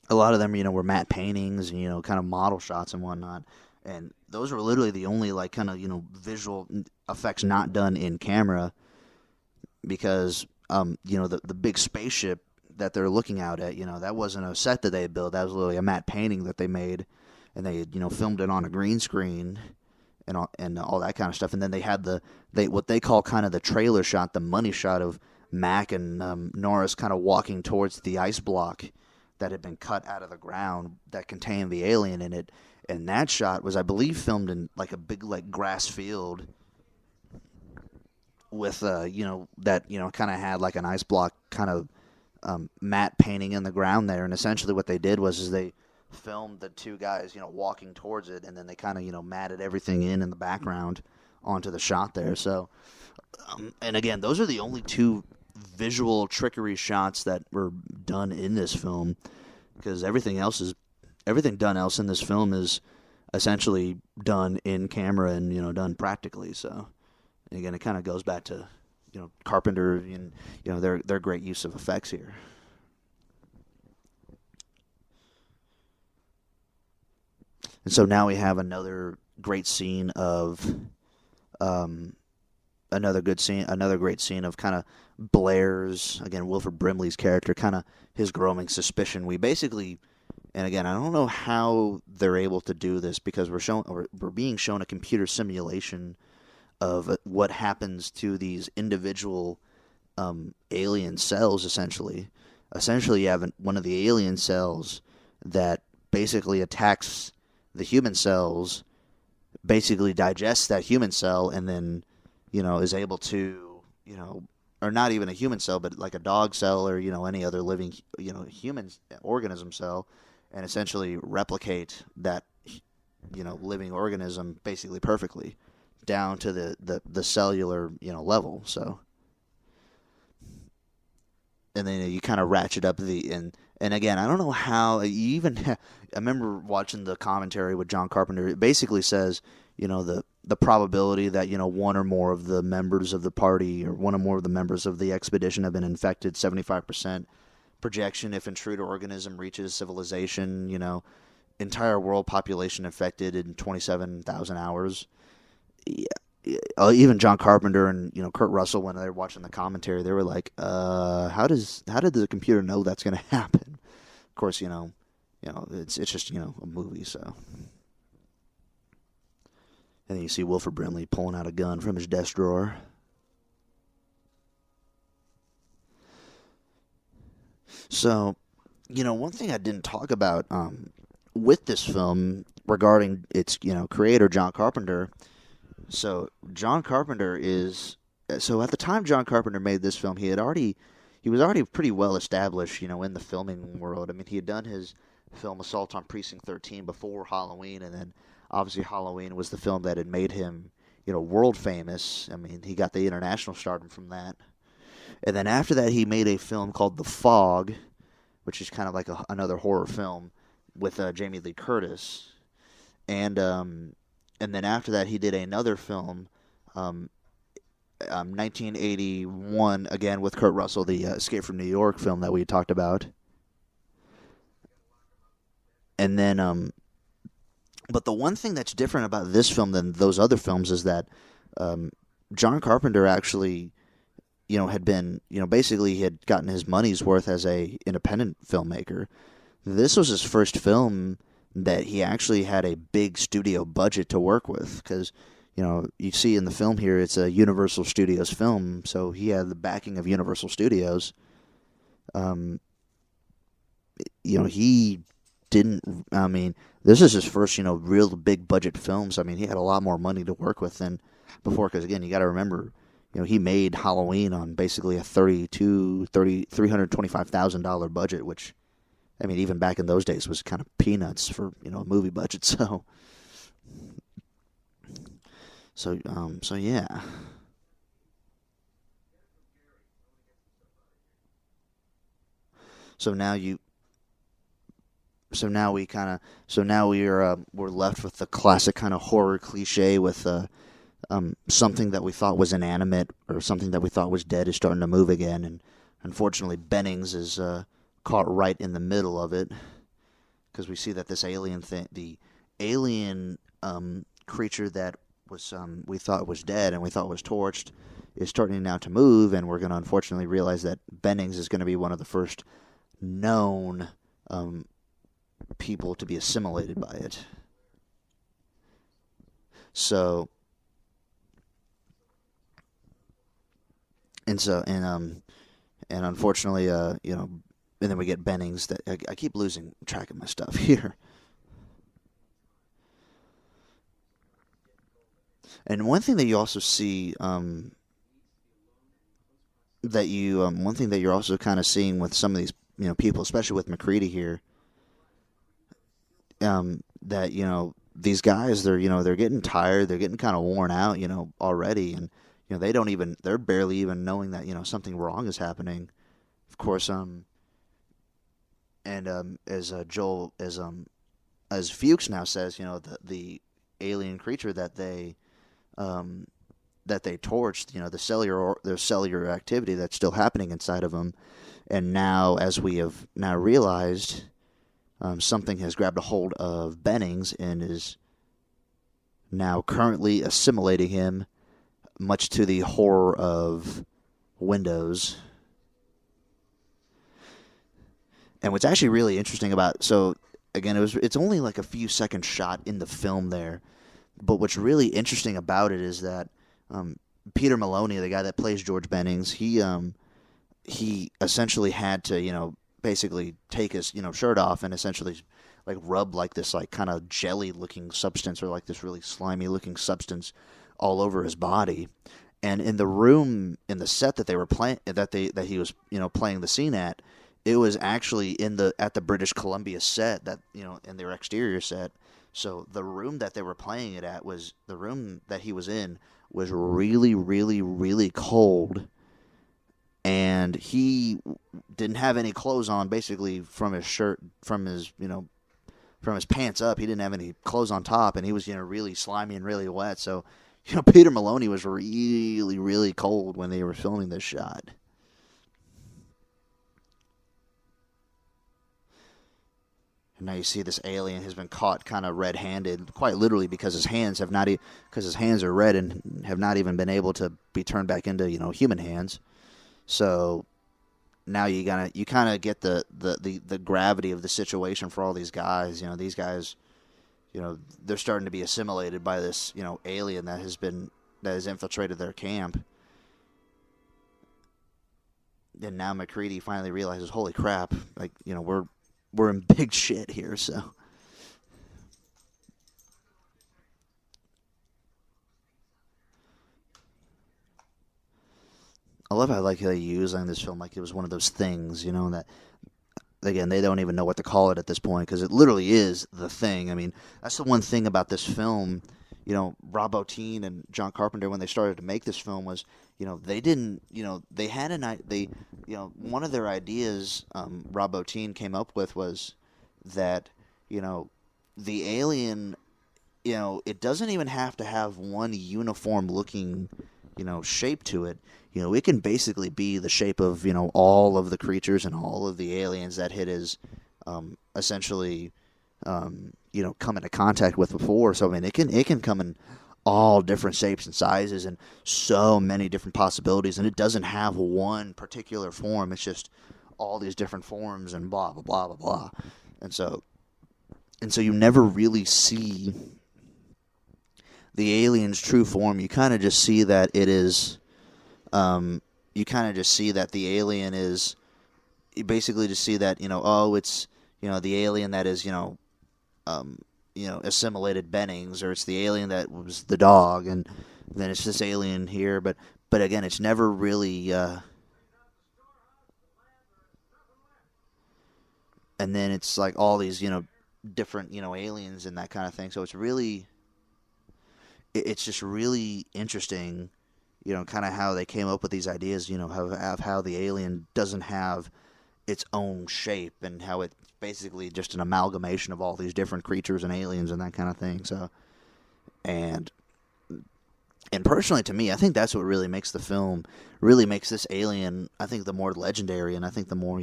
lot of them were matte paintings and kind of model shots and whatnot. And those were literally the only like kind of visual effects not done in camera, because the big spaceship that they're looking out at, that wasn't a set that they had built. That was literally a matte painting that they made, and they had filmed it on a green screen and all that kind of stuff. And then they had what they call kind of the trailer shot, the money shot of Mac and Norris kind of walking towards the ice block that had been cut out of the ground that contained the alien in it. And that shot was, I believe, filmed in like a big like grass field with that kind of had like an ice block kind of matte painting in the ground there. And essentially what they did was they filmed the two guys walking towards it, and then they kind of matted everything in the background onto the shot there. So and again, those are the only two visual trickery shots that were done in this film, because everything done else in this film is essentially done in camera and done practically. So again, it kind of goes back to Carpenter and their great use of effects here. And so now we have another great scene of another great scene of kind of Blair's, again, Wilford Brimley's character, kind of his growing suspicion. We basically, and again, I don't know how they're able to do this, because we're being shown a computer simulation of what happens to these individual alien cells, essentially. Essentially, you have one of the alien cells that basically attacks the human cells, basically digests that human cell, and then, is able to, or not even a human cell, but like a dog cell or, any other living, human organism cell, and essentially replicate that, living organism basically perfectly down to the cellular, level. So, and then you kind of ratchet up and again, I don't know how you even I remember watching the commentary with John Carpenter. It basically says, the probability that, one or more of the members of the party or one or more of the members of the expedition have been infected, 75%. Projection if intruder organism reaches civilization, entire world population infected in 27,000 hours. Yeah. Even John Carpenter and Kurt Russell, when they were watching the commentary, they were like, how did the computer know that's going to happen? Of course, it's just a movie. So, and then you see Wilford Brimley pulling out a gun from his desk drawer. So, one thing I didn't talk about with this film regarding its creator, John Carpenter. So John Carpenter at the time John Carpenter made this film, he was already pretty well established, in the filming world. I mean, he had done his film Assault on Precinct 13 before Halloween, and then obviously Halloween was the film that had made him, world famous. I mean, he got the international stardom from that. And then after that, he made a film called The Fog, which is kind of like another horror film with Jamie Lee Curtis. And then after that, he did another film, 1981, again with Kurt Russell, the Escape from New York film that we talked about. And then, but the one thing that's different about this film than those other films is that John Carpenter actually, had been, basically he had gotten his money's worth as a independent filmmaker. This was his first film that he actually had a big studio budget to work with, because, you see in the film here, it's a Universal Studios film, so he had the backing of Universal Studios. He didn't, I mean, this is his first, real big budget films. I mean, he had a lot more money to work with than before, because again, you got to remember, he made Halloween on basically a $325,000 budget, which, I mean, even back in those days was kind of peanuts for, a movie budget. So yeah. So now you, so now we kind of, so now we're left with the classic kind of horror cliche with something that we thought was inanimate or something that we thought was dead is starting to move again, and unfortunately Bennings is caught right in the middle of it, because we see that this alien thing, the alien creature that was we thought was dead and we thought was torched, is starting now to move, and we're going to unfortunately realize that Bennings is going to be one of the first known people to be assimilated by it. So and unfortunately, and then we get Bennings. That I keep losing track of my stuff here. And one thing that you also see, one thing that you're also kind of seeing with some of these, people, especially with McCready here, that these guys, they're getting tired, they're getting kind of worn out, already, and they're barely even knowing that something wrong is happening. Of course, as Joel, as Fuchs now says, the alien creature that they torched, the cellular activity that's still happening inside of them, and now, as we have now realized, something has grabbed a hold of Bennings and is now currently assimilating him, much to the horror of Windows. And what's actually really interesting about, so again, it's only like a few seconds shot in the film there, but what's really interesting about it is that Peter Maloney, the guy that plays George Bennings, he essentially had to basically take his shirt off and essentially like rub like this like kind of jelly looking substance, or like this really slimy looking substance, all over his body. And in the room, in the set that they were playing, that he was playing the scene at, it was actually at the British Columbia set, that in their exterior set. So the room that they were playing it at, was the room that he was in, was really, really, really cold, and he didn't have any clothes on, basically from his shirt, from his pants up. He didn't have any clothes on top, and he was really slimy and really wet. So Peter Maloney was really, really cold when they were filming this shot. And now you see this alien has been caught kind of red-handed, quite literally, because his hands are red and have not even been able to be turned back into human hands. So now you kind of get the gravity of the situation for all these guys. These guys, they're starting to be assimilated by this alien that has infiltrated their camp. And now McCready finally realizes, holy crap, like we're in big shit here. So I love how they use in this film like it was one of those things, that, again, they don't even know what to call it at this point, because it literally is the thing. I mean, that's the one thing about this film. Rob Bottin and John Carpenter, when they started to make this film, was they didn't they had one of their ideas Rob Bottin came up with was that the alien, it doesn't even have to have one uniform looking shape to it. It can basically be the shape of all of the creatures and all of the aliens that it is essentially come into contact with before. So I mean, it can come in all different shapes and sizes and so many different possibilities, and it doesn't have one particular form. It's just all these different forms and blah blah blah blah blah. And so you never really see the alien's true form. You kind of just see that it is. You kind of just see that the alien is. You basically just see that it's the alien that is assimilated Bennings, or it's the alien that was the dog, and then it's this alien here, but again, it's never really. And then it's like all these, different, aliens and that kind of thing. So it's really, it's just really interesting, kind of how they came up with these ideas, of how the alien doesn't have its own shape and how it's basically just an amalgamation of all these different creatures and aliens and that kind of thing. So, and personally to me, I think that's what really makes the film, really makes this alien, I think, the more legendary, and I think the more,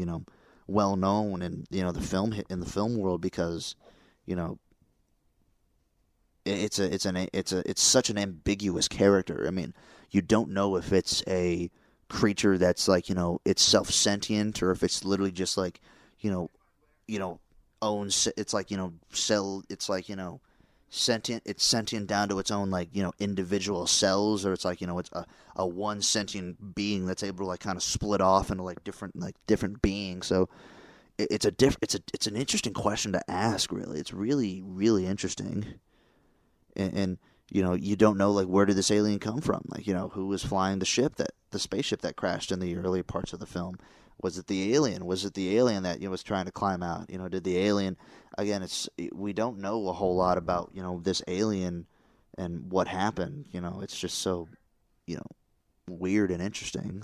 well known in the film world, because it's such an ambiguous character. I mean, you don't know if it's a creature that's like, it's self-sentient, or if it's literally just like, owns, it's like, cell, it's like, sentient, it's sentient down to its own, like, individual cells, or it's like, it's a one sentient being that's able to like kind of split off into like different beings. So it's an interesting question to ask, really. It's really, really interesting. And you don't know, like, where did this alien come from? Like, who was flying the spaceship that crashed in the early parts of the film? Was it the alien? Was it the alien that was trying to climb out? Did the alien? Again, we don't know a whole lot about this alien and what happened. It's just so weird and interesting.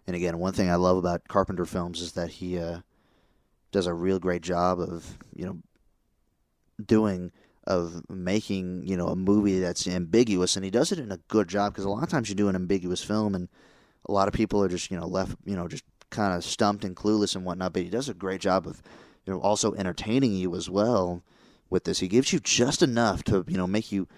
And again, one thing I love about Carpenter films is that he does a real great job of making a movie that's ambiguous, and he does it in a good job, because a lot of times you do an ambiguous film and a lot of people are just left just kind of stumped and clueless and whatnot, but he does a great job of also entertaining you as well with this. He gives you just enough to make you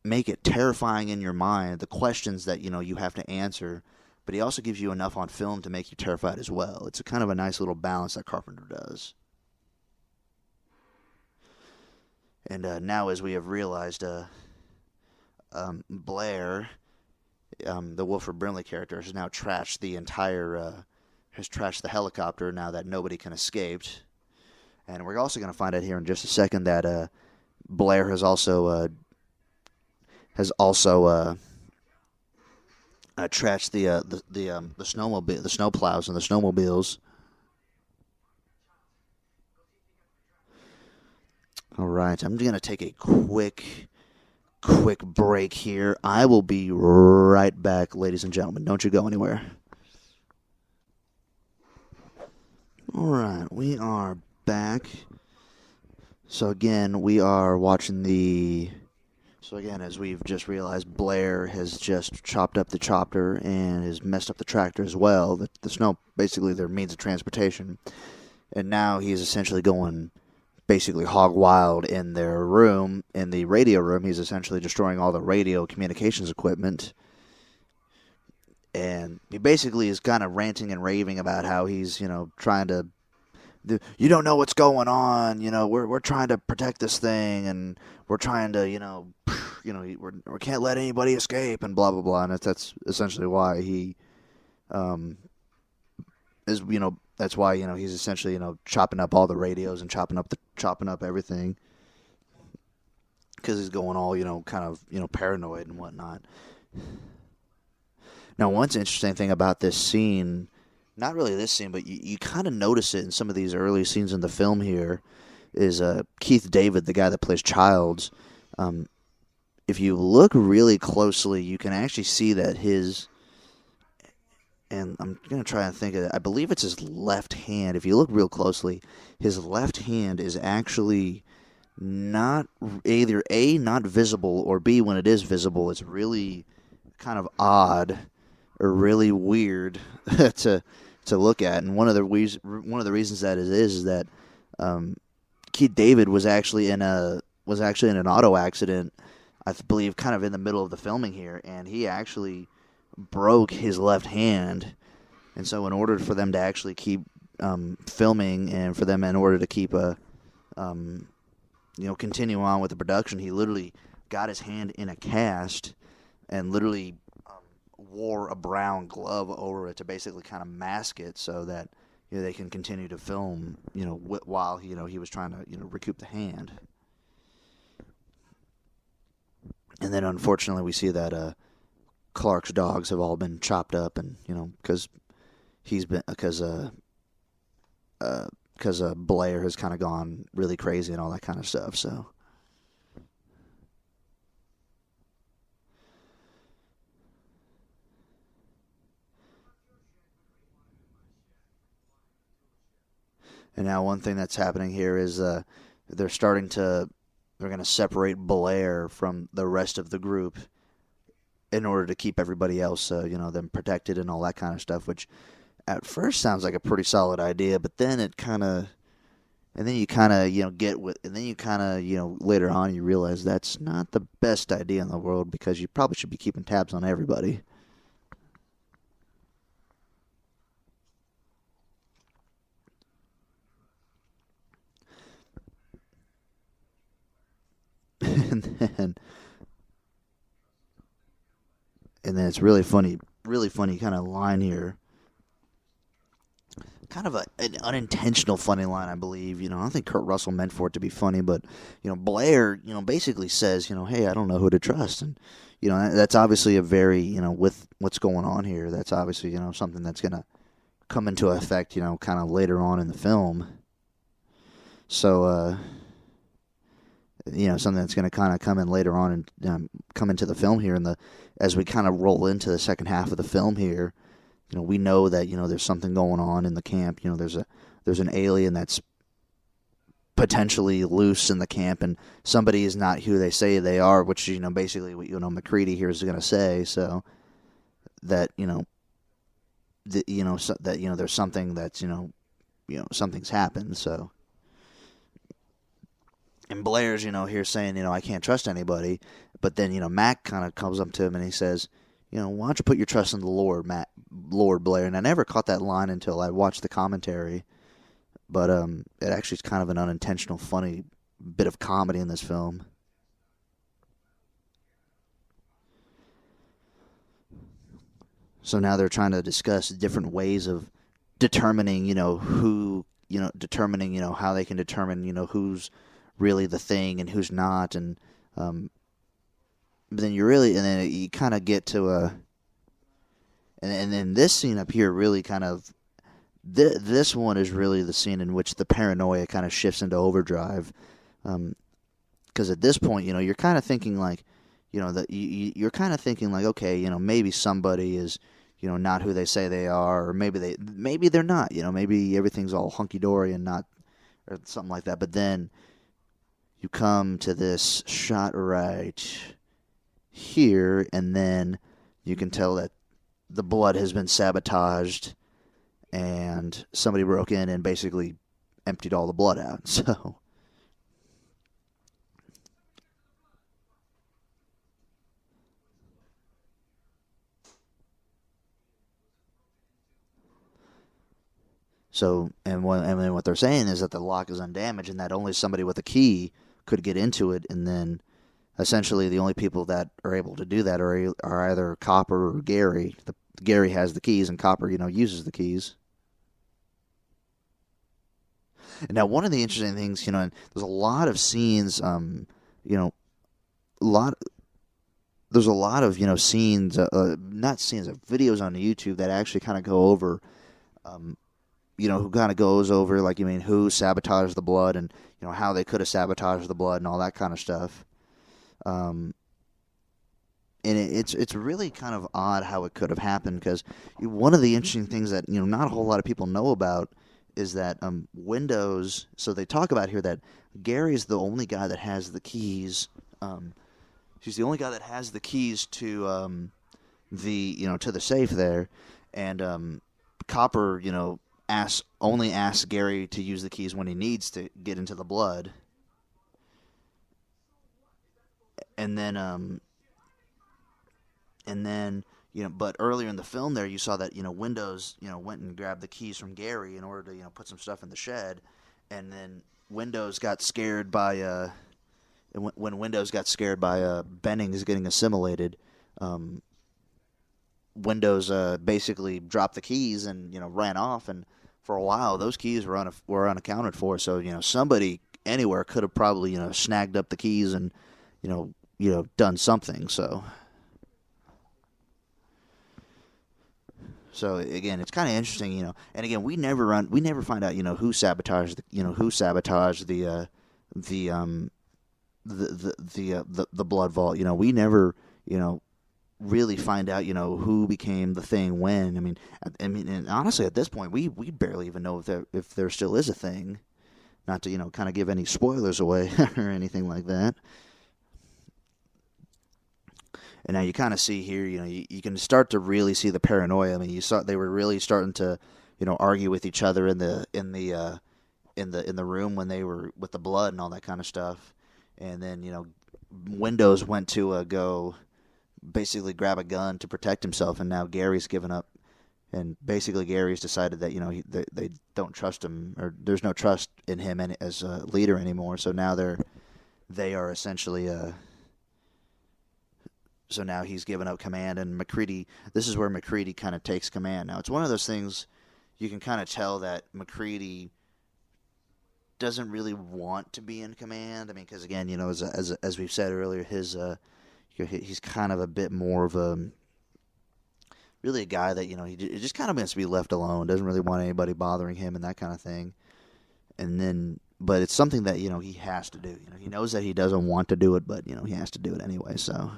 make it terrifying in your mind, the questions that you have to answer, but he also gives you enough on film to make you terrified as well. It's a kind of a nice little balance that Carpenter does. And now, as we have realized, Blair, the Wilford Brimley character, has now trashed the helicopter now that nobody can escape. And we're also going to find out here in just a second that Blair has also trashed the snowplows and the snowmobiles. All right, I'm going to take a quick break here. I will be right back, ladies and gentlemen. Don't you go anywhere. All right, we are back. So again, we are watching as we've just realized, Blair has just chopped up the chopper and has messed up the tractor as well. The snow, basically their means of transportation. And now he's essentially going basically hog wild in their room, in the radio room. He's essentially destroying all the radio communications equipment. And he basically is kind of ranting and raving about how he's, trying to, you don't know what's going on, we're trying to protect this thing, and we're trying to, we can't let anybody escape, and blah, blah, blah. And that's essentially why he is, that's why, he's essentially, chopping up all the radios and chopping up everything, because he's going all, kind of, paranoid and whatnot. Now, one interesting thing about this scene, not really this scene, but you kind of notice it in some of these early scenes in the film here, is Keith David, the guy that plays Childs. If you look really closely, you can actually see that and I'm going to try and think of it, I believe it's his left hand. If you look real closely, his left hand is actually not either A, not visible, or B, when it is visible, it's really kind of odd or really weird to look at. And one of the reasons that it is that Keith David was actually in an auto accident, I believe, kind of in the middle of the filming here, and he actually broke his left hand. And so in order for them to actually keep filming, and for them in order to keep continue on with the production, he literally got his hand in a cast and literally wore a brown glove over it to basically kind of mask it, so that they can continue to film, while he was trying to recoup the hand. And then unfortunately we see that Clark's dogs have all been chopped up, and because Blair has kind of gone really crazy and all that kind of stuff. So. And now one thing that's happening here is they're going to separate Blair from the rest of the group in order to keep everybody else, them protected and all that kind of stuff, which at first sounds like a pretty solid idea, but then later on you realize that's not the best idea in the world, because you probably should be keeping tabs on everybody. and then it's really funny kind of line here. Kind of an unintentional funny line, I believe. I don't think Kurt Russell meant for it to be funny, but Blair, basically says, hey, I don't know who to trust, and that's obviously a very, with what's going on here, that's obviously something that's gonna come into effect, kind of later on in the film. So, something that's going to kind of come in later on and come into the film here, as we kind of roll into the second half of the film here. We know that there's something going on in the camp. There's an alien that's potentially loose in the camp, and somebody is not who they say they are, which basically what McCready here is going to say. So that there's something that's something's happened. So. And Blair's, here saying, I can't trust anybody. But then, Mac kind of comes up to him and he says, why don't you put your trust in the Lord, Lord Blair? And I never caught that line until I watched the commentary. But it actually is kind of an unintentional, funny bit of comedy in this film. So now they're trying to discuss different ways of determining, who, how they can determine, who's really the thing and who's not, and but then you kind of get to and then this scene up here really kind of this one is really the scene in which the paranoia kind of shifts into overdrive, because at this point you're kind of thinking like you're kind of thinking like, okay, maybe somebody is not who they say they are, or maybe they're not, maybe everything's all hunky dory and not, or something like that. But then you come to this shot right here, and then you can tell that the blood has been sabotaged, and somebody broke in and basically emptied all the blood out. And then what they're saying is that the lock is undamaged, and that only somebody with a key could get into it, and then essentially the only people that are able to do that are either Copper or Gary. Gary has the keys, and Copper, uses the keys. And now one of the interesting things, and there's a lot of scenes, there's a lot of scenes, not scenes, of videos on YouTube that actually kind of go over, who kind of goes over, like, who sabotaged the blood, and how they could have sabotaged the blood and all that kind of stuff. And it's really kind of odd how it could have happened, because one of the interesting things that not a whole lot of people know about is that Windows. So they talk about here that Gary is the only guy that has the keys. She's the only guy that has the keys to to the safe there, and Copper only asks Gary to use the keys when he needs to get into the blood. And then but earlier in the film there, you saw that Windows went and grabbed the keys from Gary in order to put some stuff in the shed, and then Windows got scared by when Windows got scared by Bennings getting assimilated. Windows basically dropped the keys and ran off, and for a while, those keys were unaccounted for. So somebody anywhere could have probably snagged up the keys and done something. So again, it's kind of interesting, And again, we never find out, who sabotaged the blood vault. We never, really find out, who became the thing when. And honestly, at this point, we barely even know if there still is a thing. Not to kind of give any spoilers away or anything like that. And now you kind of see here, you can start to really see the paranoia. You saw they were really starting to, argue with each other in the room when they were with the blood and all that kind of stuff. And then Windows went to go basically grab a gun to protect himself, and now Gary's given up. And basically, Gary's decided that they don't trust him, or there's no trust in him as a leader anymore. So now they are essentially. So now he's given up command, and McCready. This is where McCready kind of takes command. Now it's one of those things you can kind of tell that McCready doesn't really want to be in command. Because again, as we've said earlier, he's kind of a bit more of a really a guy that he just kind of wants to be left alone. Doesn't really want anybody bothering him and that kind of thing. And then, but it's something that he has to do. He knows that he doesn't want to do it, but he has to do it anyway. So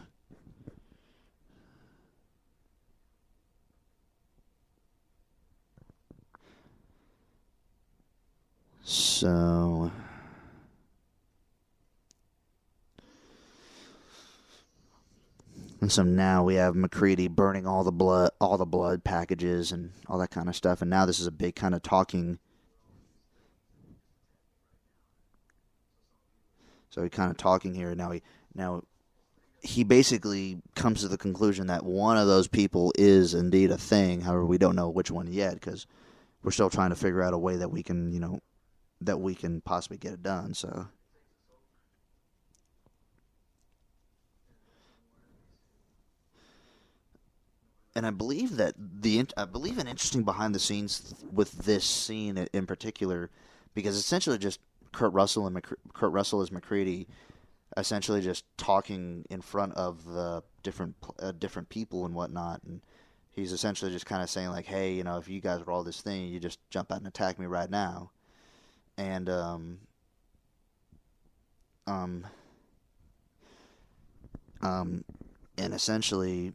and so now we have McCready burning all the blood packages and all that kind of stuff. And now this is a big kind of talking. So he's kind of talking here. Now he basically comes to the conclusion that one of those people is indeed a thing. However, we don't know which one yet because we're still trying to figure out a way that we can, that we can possibly get it done. So. And I believe that an interesting behind the scenes with this scene in particular, because essentially just Kurt Russell as McCready, essentially just talking in front of the different people and whatnot, and he's essentially just kind of saying like, hey, if you guys were all this thing, you just jump out and attack me right now, and and essentially.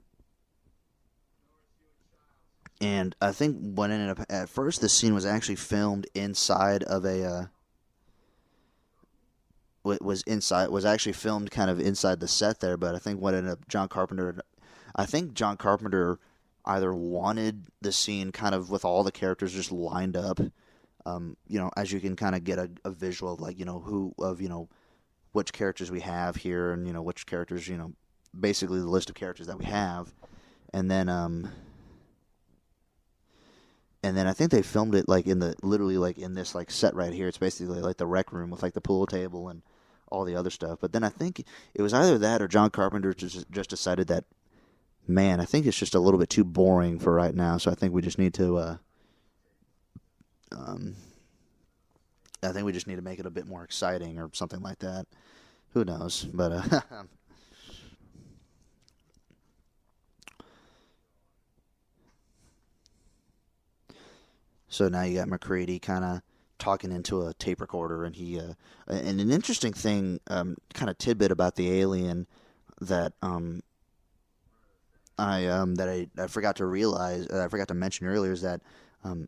And I think what ended up at first, this scene was actually filmed inside of was actually filmed kind of inside the set there. But I think what ended up John Carpenter either wanted the scene kind of with all the characters just lined up, as you can kind of get a visual of which characters we have here and which characters basically the list of characters that we have, and then I think they filmed it like in this like set right here. It's basically like the rec room with like the pool table and all the other stuff. But then I think it was either that or John Carpenter just decided that, man, I think it's just a little bit too boring for right now. So I think we just need to make it a bit more exciting or something like that. Who knows? But so now you got McCready kind of talking into a tape recorder, and and an interesting thing, kind of tidbit about the alien that I forgot to realize, I forgot to mention earlier, is that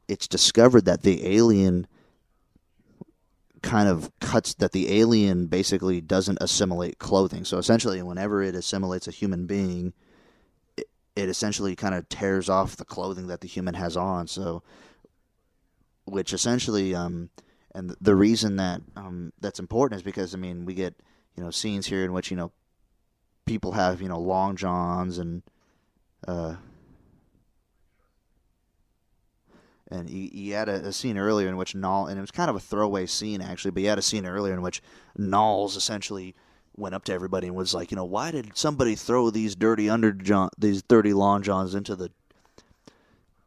it's discovered that the alien basically doesn't assimilate clothing. So essentially, whenever it assimilates a human being, it essentially kind of tears off the clothing that the human has on. So. Which essentially, and the reason that that's important is because we get scenes here in which people have long johns and you had a scene earlier in which Nall, and it was kind of a throwaway scene actually, but you had a scene earlier in which Knowles essentially went up to everybody and was like, why did somebody throw these dirty long johns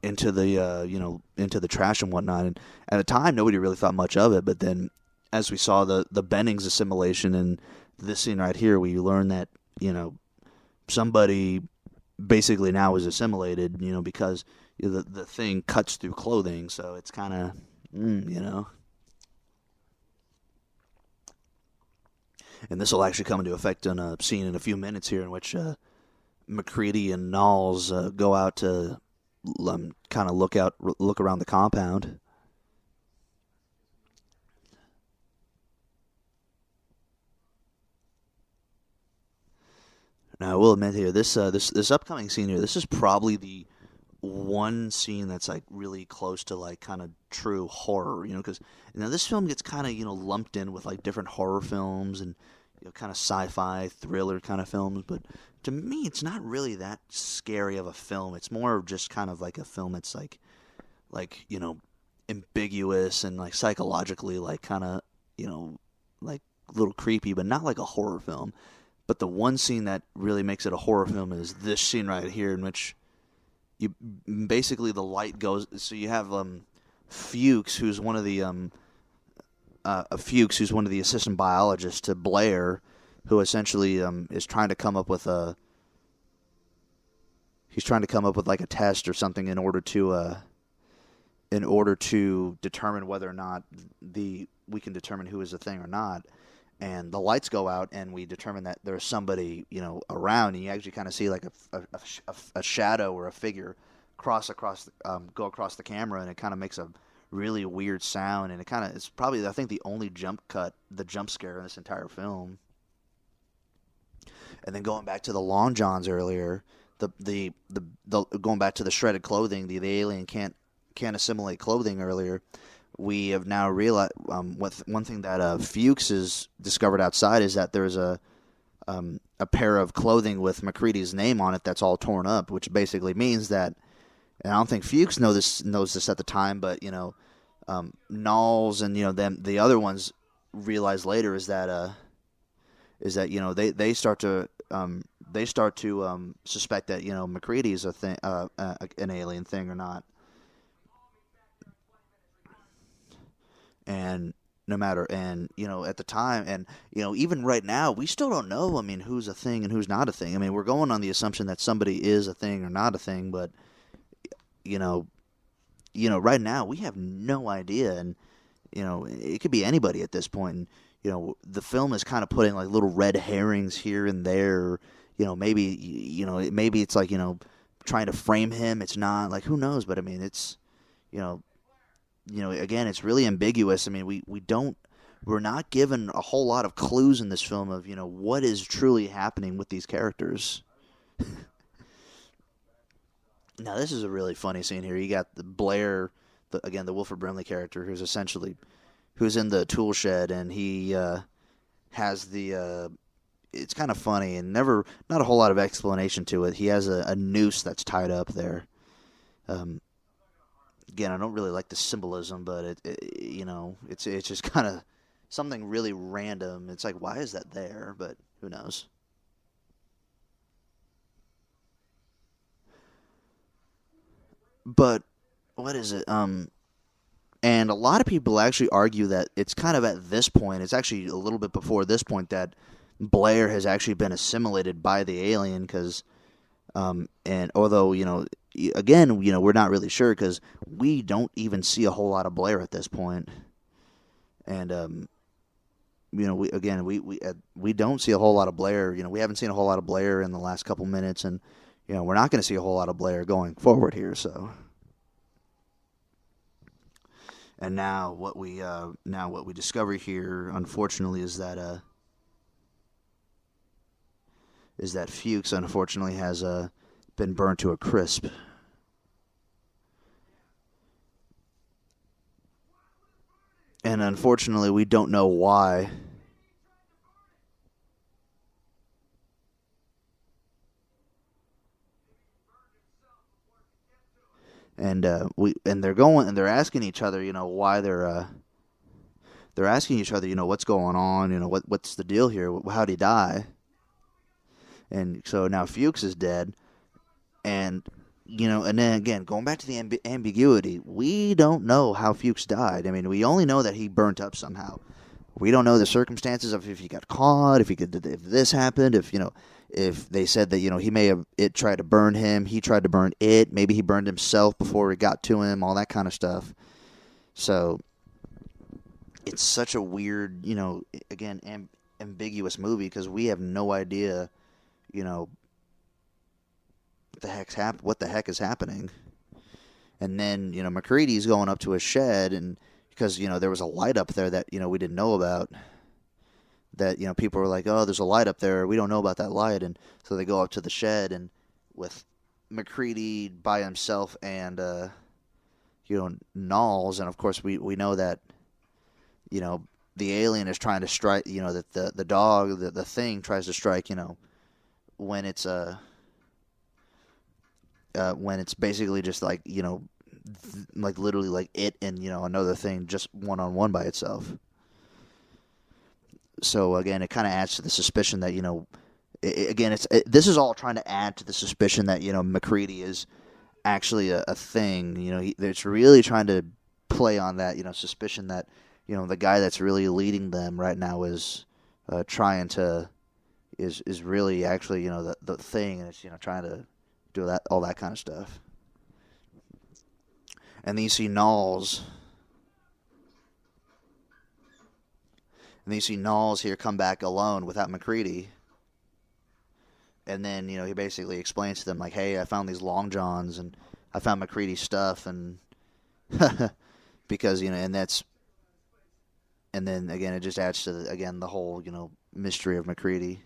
into the into the trash and whatnot. And at the time, nobody really thought much of it. But then, as we saw the Bennings assimilation and this scene right here, we learn that somebody basically now is assimilated. Because the thing cuts through clothing, so it's kind of And this will actually come into effect in a scene in a few minutes here, in which MacReady and Knowles go out to kind of look around the compound. Now, I will admit here, this upcoming scene here, this is probably the one scene that's like really close to like kind of true horror, because this film gets kind of lumped in with like different horror films and kind of sci-fi thriller kind of films, but to me it's not really that scary of a film. It's more of just kind of like a film that's like ambiguous and like psychologically like kind of like a little creepy, but not like a horror film. But the one scene that really makes it a horror film is this scene right here, in which you basically the light goes. So you have Fuchs, who's one of the who's one of the assistant biologists to Blair, who essentially is trying to come up with like a test or something in order to determine whether or not we can determine who is a thing or not. And the lights go out, and we determine that there's somebody, around, and you actually kind of see like a shadow or a figure go across the camera, and it kind of makes a really weird sound, and it's probably, I think, the only jump scare in this entire film. And then going back to the Long Johns earlier, the going back to the shredded clothing, the alien can't assimilate clothing earlier. We have now realized one thing that Fuchs has discovered outside is that there's a pair of clothing with MacReady's name on it that's all torn up, which basically means that, and I don't think Fuchs knows this at the time, but Knowles and the other ones realize later is that they start to suspect that MacReady's a thing, an alien thing or not. And no matter, and at the time, and even right now, we still don't know. I mean, who's a thing and who's not a thing. I mean, we're going on the assumption that somebody is a thing or not a thing, but right now we have no idea, and it could be anybody at this point. And the film is kind of putting like little red herrings here and there. Maybe it's like trying to frame him. It's not, like, who knows? But I mean, it's again, it's really ambiguous. I mean, we're not given a whole lot of clues in this film of, what is truly happening with these characters. Now, this is a really funny scene here. You got the Blair, the Wilford Brimley character, who's in the tool shed, and he has it's kind of funny and not a whole lot of explanation to it. He has a noose that's tied up there. Again, I don't really like the symbolism, but it's just kind of something really random. It's like, why is that there? But who knows? But what is it? And a lot of people actually argue that it's kind of at this point, it's actually a little bit before this point, that Blair has actually been assimilated by the alien, because and although again, we're not really sure, because we don't even see a whole lot of Blair at this point. And we don't see a whole lot of Blair. We haven't seen a whole lot of Blair in the last couple minutes, and we're not going to see a whole lot of Blair going forward here. So, and now what we discover here, unfortunately, is that Fuchs, unfortunately, has been burned to a crisp. And unfortunately, we don't know why. And they're asking each other, why they're asking each other, what's going on, what's the deal here? How'd he die? And so now Fuchs is dead, and And then again, going back to the ambiguity, we don't know how Fuchs died. I mean, we only know that he burnt up somehow. We don't know the circumstances of if he got caught, if this happened, if they said that he may have it tried to burn him, he tried to burn it, maybe he burned himself before it got to him, all that kind of stuff. So it's such a weird, again, ambiguous movie because we have no idea, what the heck is happening. And then, McCready's going up to a shed, and because, there was a light up there that, we didn't know about. That, people were like, oh, there's a light up there. We don't know about that light. And so they go up to the shed, and with McCready by himself and, Knowles. And, of course, we know that, the alien is trying to strike, that the dog, the thing tries to strike, when it's basically just like, like literally like it and, another thing just one-on-one by itself. So, again, it kind of adds to the suspicion that, this is all trying to add to the suspicion that, McCready is actually a thing. It's really trying to play on that, suspicion that, the guy that's really leading them right now is is really actually, the thing, and it's, trying to do that, all that kind of stuff. And then you see Knowles. And then you see Knowles here come back alone without McCready. And then, he basically explains to them, like, hey, I found these long johns, and I found McCready's stuff, and because, and that's, and then, again, it just adds to, the whole, mystery of McCready.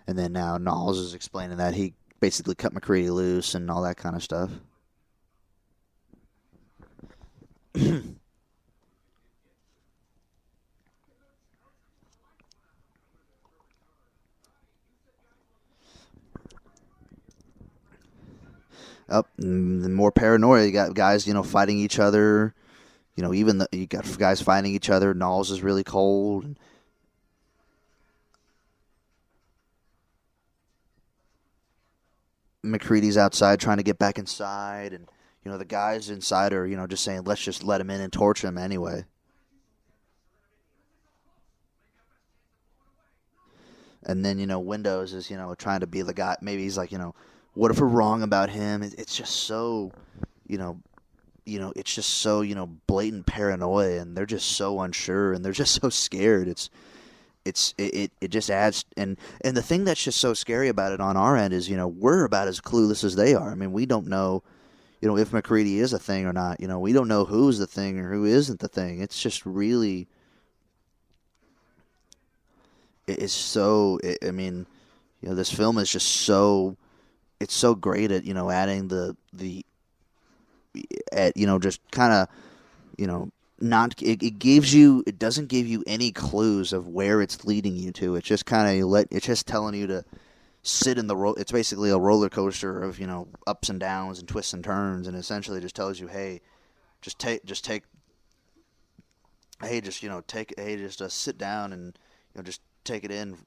And then now Knowles is explaining that he basically cut McCready loose and all that kind of stuff. Up, more paranoia. You got guys, fighting each other. You got guys fighting each other. Knowles is really cold. McCready's outside trying to get back inside, and the guys inside are just saying, let's just let him in and torch him anyway. And then Windows is trying to be the guy. Maybe he's like, what if we're wrong about him? It's just so it's just so blatant paranoia, and they're just so unsure, and they're just so scared. It just adds, and the thing that's just so scary about it on our end is, we're about as clueless as they are. I mean, we don't know, if McCready is a thing or not. We don't know who's the thing or who isn't the thing. It's just really, it's so, I mean, this film is just so, it's so great at, adding just kind of, not it doesn't give you any clues of where it's leading you to. It's just kind of it's just telling you to sit in it's basically a roller coaster of ups and downs and twists and turns, and essentially just tells you, hey, just sit down and just take it in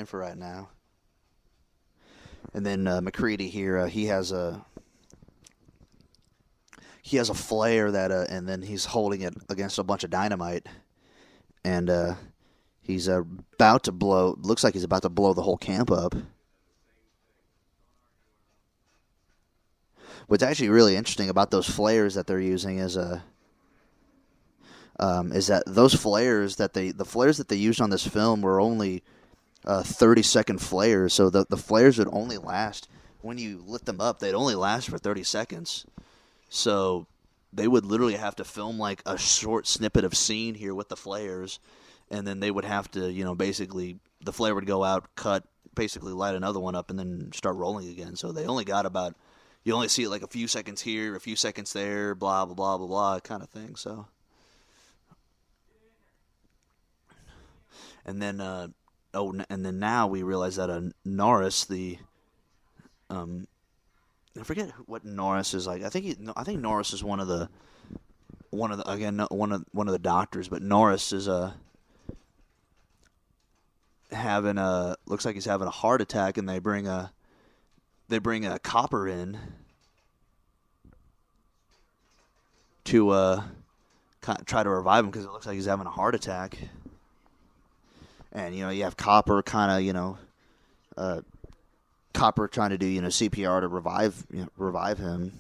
for right now. And then McCready here, he has a flare that, and then he's holding it against a bunch of dynamite, and he's about to blow. Looks like he's about to blow the whole camp up. What's actually really interesting about those flares that they're using is that those flares the flares that they used on this film were only 30-second flares, so the flares would only last when you lit them up. They'd only last for 30 seconds. So they would literally have to film like a short snippet of scene here with the flares, and then they would have to, basically the flare would go out, cut, basically light another one up, and then start rolling again. So they only got about, you only see it like a few seconds here, a few seconds there, blah, blah, blah, blah, blah, kind of thing. So, and then, and then now we realize that Norris, I forget what Norris is like. I think Norris is one of the one of the doctors, but Norris is having a looks like he's having a heart attack, and they bring a copper in to try to revive him because it looks like he's having a heart attack. And you have Copper Copper trying to do CPR to revive him.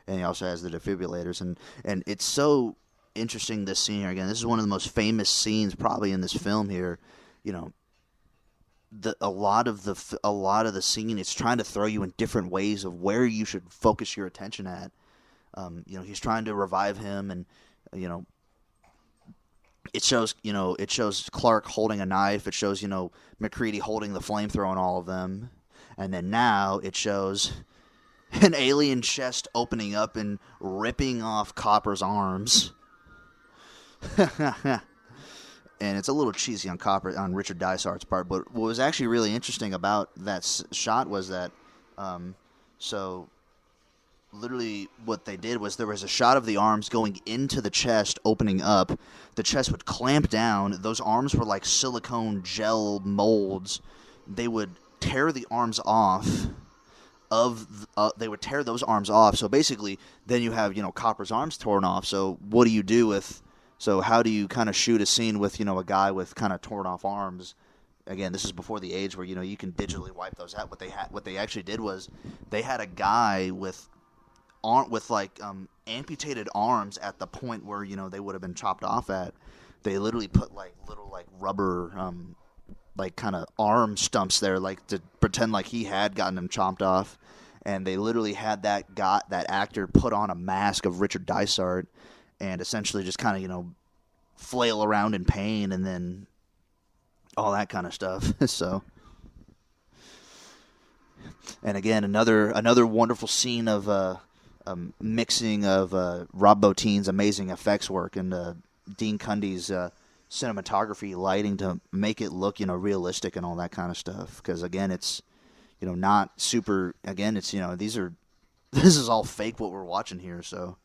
And he also has the defibrillators, and it's so interesting, this scene here. Again, this is one of the most famous scenes probably in this film here. A lot of the scene, it's trying to throw you in different ways of where you should focus your attention at. He's trying to revive him, and it shows Clark holding a knife. It shows MacReady holding the flamethrower on all of them, and then now it shows an alien chest opening up and ripping off Copper's arms. And it's a little cheesy on Richard Dysart's part, but what was actually really interesting about that shot was that, so literally what they did was there was a shot of the arms going into the chest, opening up. The chest would clamp down. Those arms were like silicone gel molds. They would tear the arms off. They would tear those arms off. So basically, then you have Copper's arms torn off. So what do you do with? So how do you kind of shoot a scene with a guy with kind of torn off arms? Again, this is before the age where you can digitally wipe those out. What they actually did was they had a guy with amputated arms at the point where they would have been chopped off at. They literally put little rubber kind of arm stumps there to pretend like he had gotten them chopped off, and they literally had that actor put on a mask of Richard Dysart and essentially just kind of flail around in pain and then all that kind of stuff. So, and again, another wonderful scene of mixing of Rob Bottin's amazing effects work and Dean Cundy's cinematography, lighting to make it look realistic and all that kind of stuff. Because again, it's not super. Again, it's this is all fake what we're watching here. So.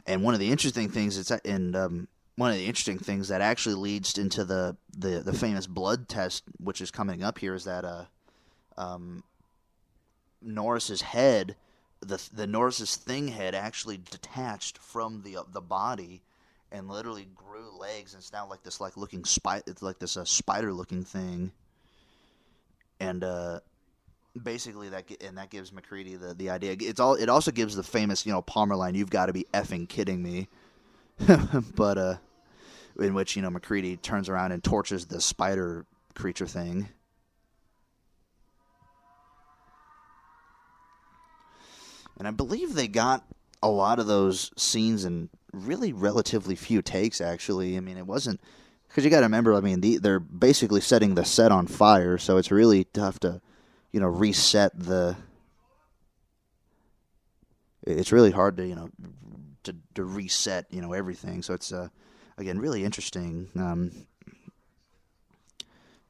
And one of the interesting things that actually leads into the famous blood test, which is coming up here, is that Norris's head, the Norris's thing head, actually detached from the body, and literally grew legs, and it's now like this looking it's like this spider looking thing, and basically that gives MacReady the idea. It also gives the famous Palmer line, "You've got to be effing kidding me," but in which MacReady turns around and torches the spider creature thing. And I believe they got a lot of those scenes in really relatively few takes. Actually, I mean, it wasn't, because you got to remember. I mean, they're basically setting the set on fire, so it's really tough to reset the. It's really hard to to reset everything. So it's again really interesting.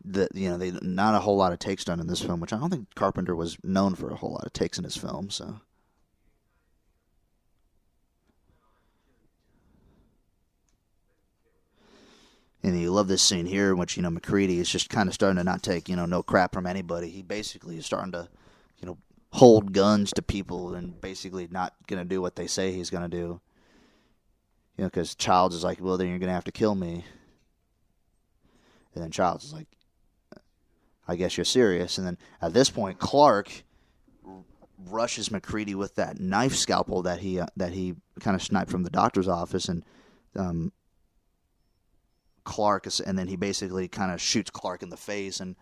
They not a whole lot of takes done in this film, which I don't think Carpenter was known for a whole lot of takes in his film. So. And you love this scene here in which, MacReady is just kind of starting to not take, no crap from anybody. He basically is starting to, hold guns to people and basically not going to do what they say he's going to do. Because Childs is like, well, then you're going to have to kill me. And then Childs is like, I guess you're serious. And then at this point, Clark rushes MacReady with that knife scalpel that he kind of sniped from the doctor's office, and and then he basically kind of shoots Clark in the face and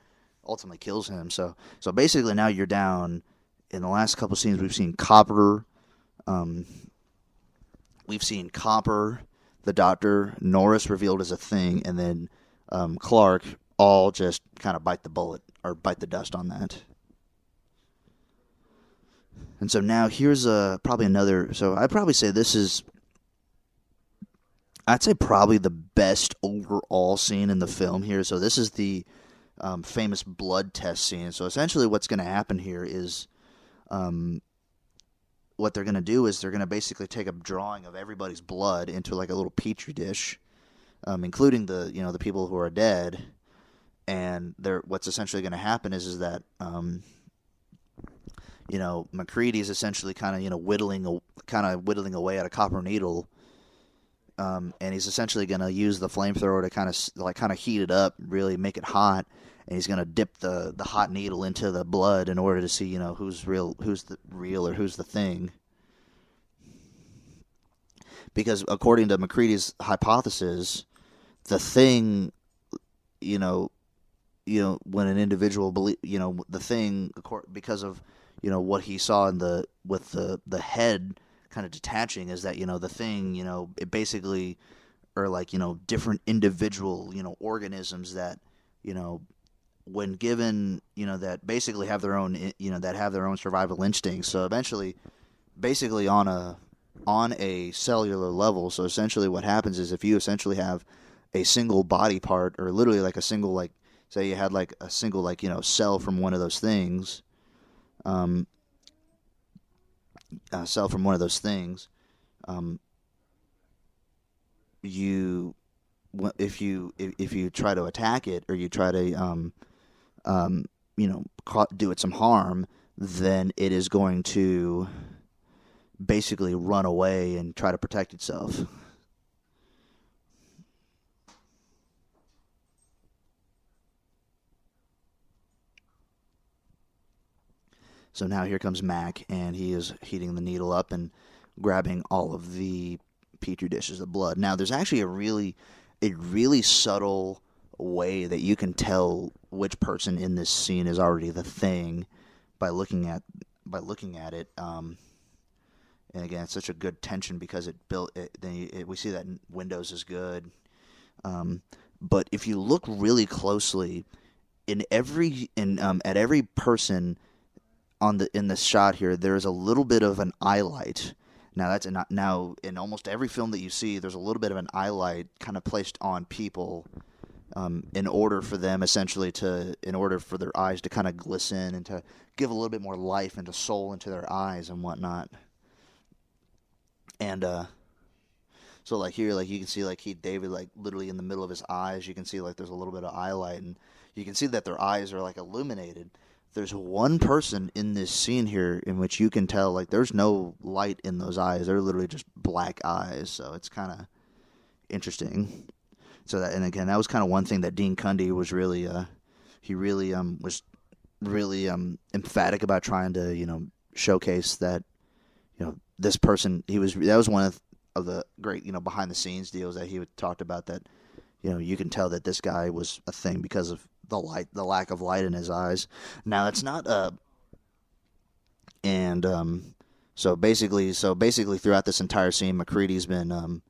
ultimately kills him. So basically now you're down. In the last couple scenes, we've seen Copper, the Doctor, Norris revealed as a thing, and then Clark all just kind of bite the bullet or bite the dust on that. And so now here's probably another. So I'd probably say this is. I'd say probably the best overall scene in the film here. So this is the famous blood test scene. So essentially what's going to happen here is what they're going to do is they're going to basically take a drawing of everybody's blood into like a little petri dish, including the people who are dead. And what's essentially going to happen is that MacReady's essentially kind of whittling away at a copper needle, and he's essentially going to use the flamethrower to kind of heat it up, really make it hot, and he's going to dip the hot needle into the blood in order to see who's the real or who's the thing. Because according to MacReady's hypothesis, the thing, when an individual the thing, because of what he saw with the head kind of detaching, is that the thing, it basically are like different individual organisms that when given that basically have their own that have their own survival instincts. So eventually, basically on a cellular level. So essentially what happens is if you essentially have a single body part, or literally like a single, like say you had like a single cell from one of those things, if you try to attack it, or you try to do it some harm, then it is going to basically run away and try to protect itself. So now here comes Mac, and he is heating the needle up and grabbing all of the petri dishes of blood. Now, there's actually a really subtle way that you can tell which person in this scene is already the thing by looking at it. And again, it's such a good tension because we see that Windows is good. But if you look really closely, at every person in the shot here, there is a little bit of an eye light. Now in almost every film that you see, there's a little bit of an eye light kind of placed on people, in order for their eyes to kind of glisten and to give a little bit more life and soul into their eyes and whatnot. And so like here, like you can see like David, like literally in the middle of his eyes, you can see like there's a little bit of eye light, and you can see that their eyes are like illuminated. There's one person in this scene here in which you can tell like there's no light in those eyes. They're literally just black eyes. So it's kind of interesting. So that, and again, that was kind of one thing that Dean Cundey was really, was really emphatic about trying to showcase that this person, that was one of the great behind the scenes deals that he talked about, that you can tell that this guy was a thing because of the lack of light in his eyes. Now that's not so basically throughout this entire scene, MacReady's been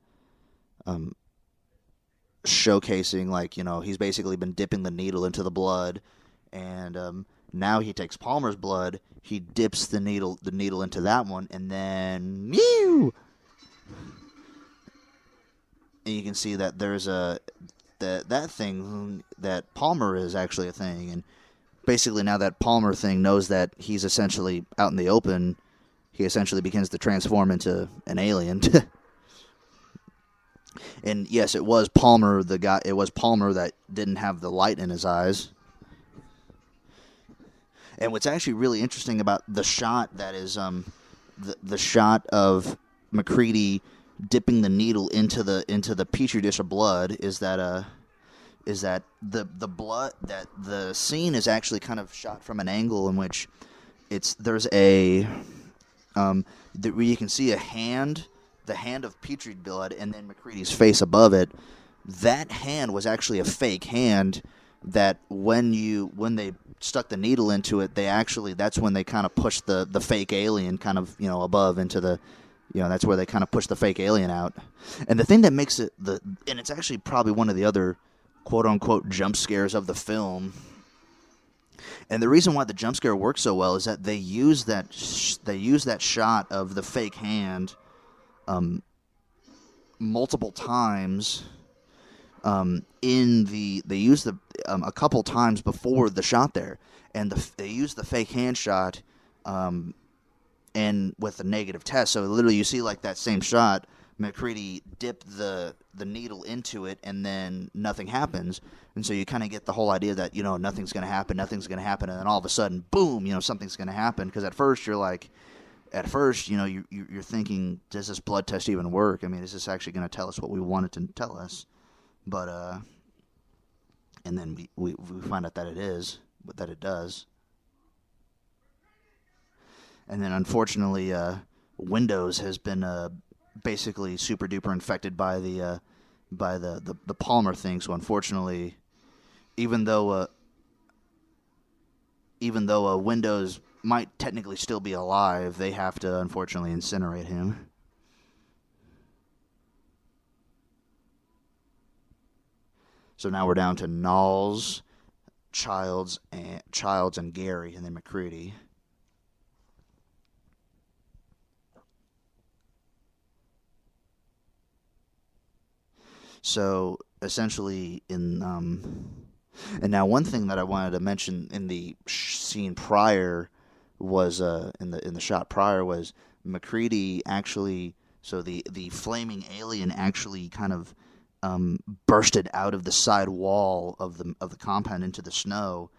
showcasing, like he's basically been dipping the needle into the blood, and now he takes Palmer's blood, he dips the needle into that one, and then and you can see that there's that thing, that Palmer is actually a thing. And basically now that Palmer thing knows that he's essentially out in the open, he essentially begins to transform into an alien. And yes, it was Palmer that didn't have the light in his eyes. And what's actually really interesting about the shot that is the shot of MacReady dipping the needle into the petri dish of blood is that the blood, that the scene is actually kind of shot from an angle in which there's where you can see the hand of petri blood, and then MacReady's face above it. That hand was actually a fake hand. That when they stuck the needle into it, that's when they kind of pushed the fake alien kind of above into the. That's where they kind of push the fake alien out. And the thing that makes it and it's actually probably one of the other quote-unquote jump scares of the film. And the reason why the jump scare works so well is that they use that shot of the fake hand multiple times. They use a couple times before the shot there, and they used the fake hand shot, and with a negative test. So literally, you see like that same shot. McCready dipped the needle into it, and then nothing happens. And so you kind of get the whole idea that, nothing's going to happen, and then all of a sudden, boom, something's going to happen. Because at first, you're thinking, does this blood test even work? I mean, is this actually going to tell us what we want it to tell us? But, and then we find out that it does. And then, unfortunately, Windows has been basically super duper infected by the Palmer thing. So unfortunately, even though Windows might technically still be alive, they have to unfortunately incinerate him. So now we're down to Knowles, Childs, and Gary, and then McCready. So essentially, and now one thing that I wanted to mention in the scene prior was in the shot prior was McCready actually. So the flaming alien actually kind of bursted out of the side wall of the compound into the snow,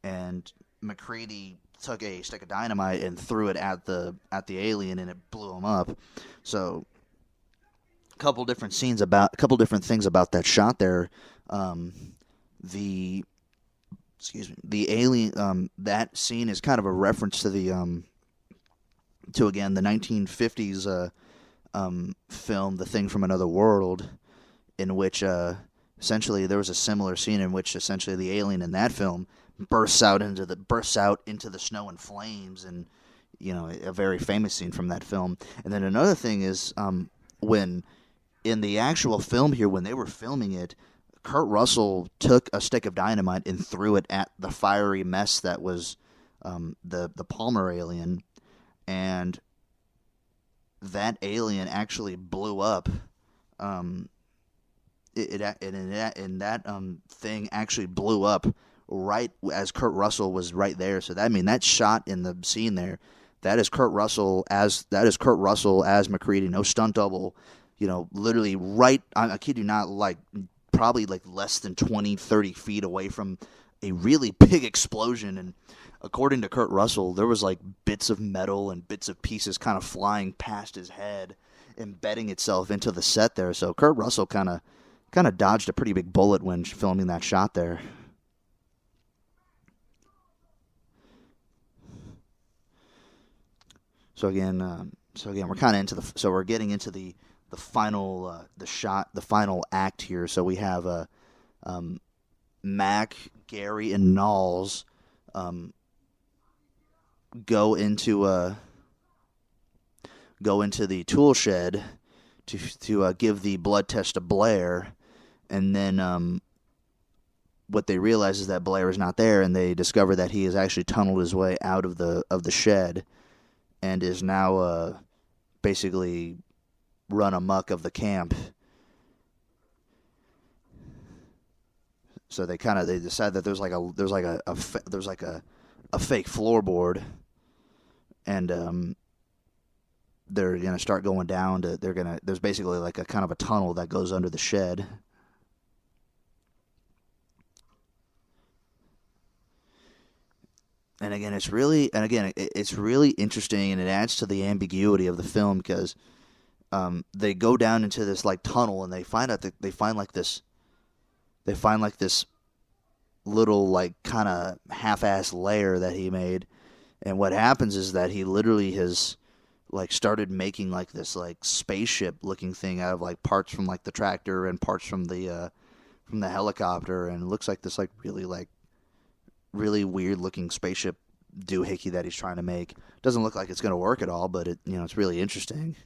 and McCready took a stick of dynamite and threw it at the alien, and it blew him up. So a couple different things about that shot there. The alien, that scene is kind of a reference to the 1950s film, The Thing from Another World, in which essentially there was a similar scene in which essentially the alien in that film bursts out into the snow and flames, and a very famous scene from that film. And then another thing is when in the actual film here, when they were filming it, Kurt Russell took a stick of dynamite and threw it at the fiery mess that was the Palmer alien, and that alien actually blew up. That thing actually blew up right as Kurt Russell was right there. So that shot in the scene there, that is Kurt Russell as McCready, no stunt double. Literally right, I kid you not, probably less than 20, 30 feet away from a really big explosion. And according to Kurt Russell, there was bits of metal and bits of pieces kind of flying past his head, embedding itself into the set there. So Kurt Russell kind of dodged a pretty big bullet when filming that shot there. So again, we're kind of we're getting into the final the final act here. So we have Mac, Gary, and Knowles go into the tool shed to give the blood test to Blair, and then what they realize is that Blair is not there, and they discover that he has actually tunneled his way out of the shed and is now basically run amok of the camp. So they decide that there's a fake floorboard, and they're gonna start going down to there's basically a kind of a tunnel that goes under the shed. And again, it's really interesting, and it adds to the ambiguity of the film because they go down into this tunnel, and they find out that they find this little kind of half-ass layer that he made, and what happens is that he literally has started making this spaceship looking thing out of parts from the tractor and parts from the helicopter, and it looks like this really weird looking spaceship doohickey that he's trying to make. Doesn't look like it's going to work at all, but it's really interesting.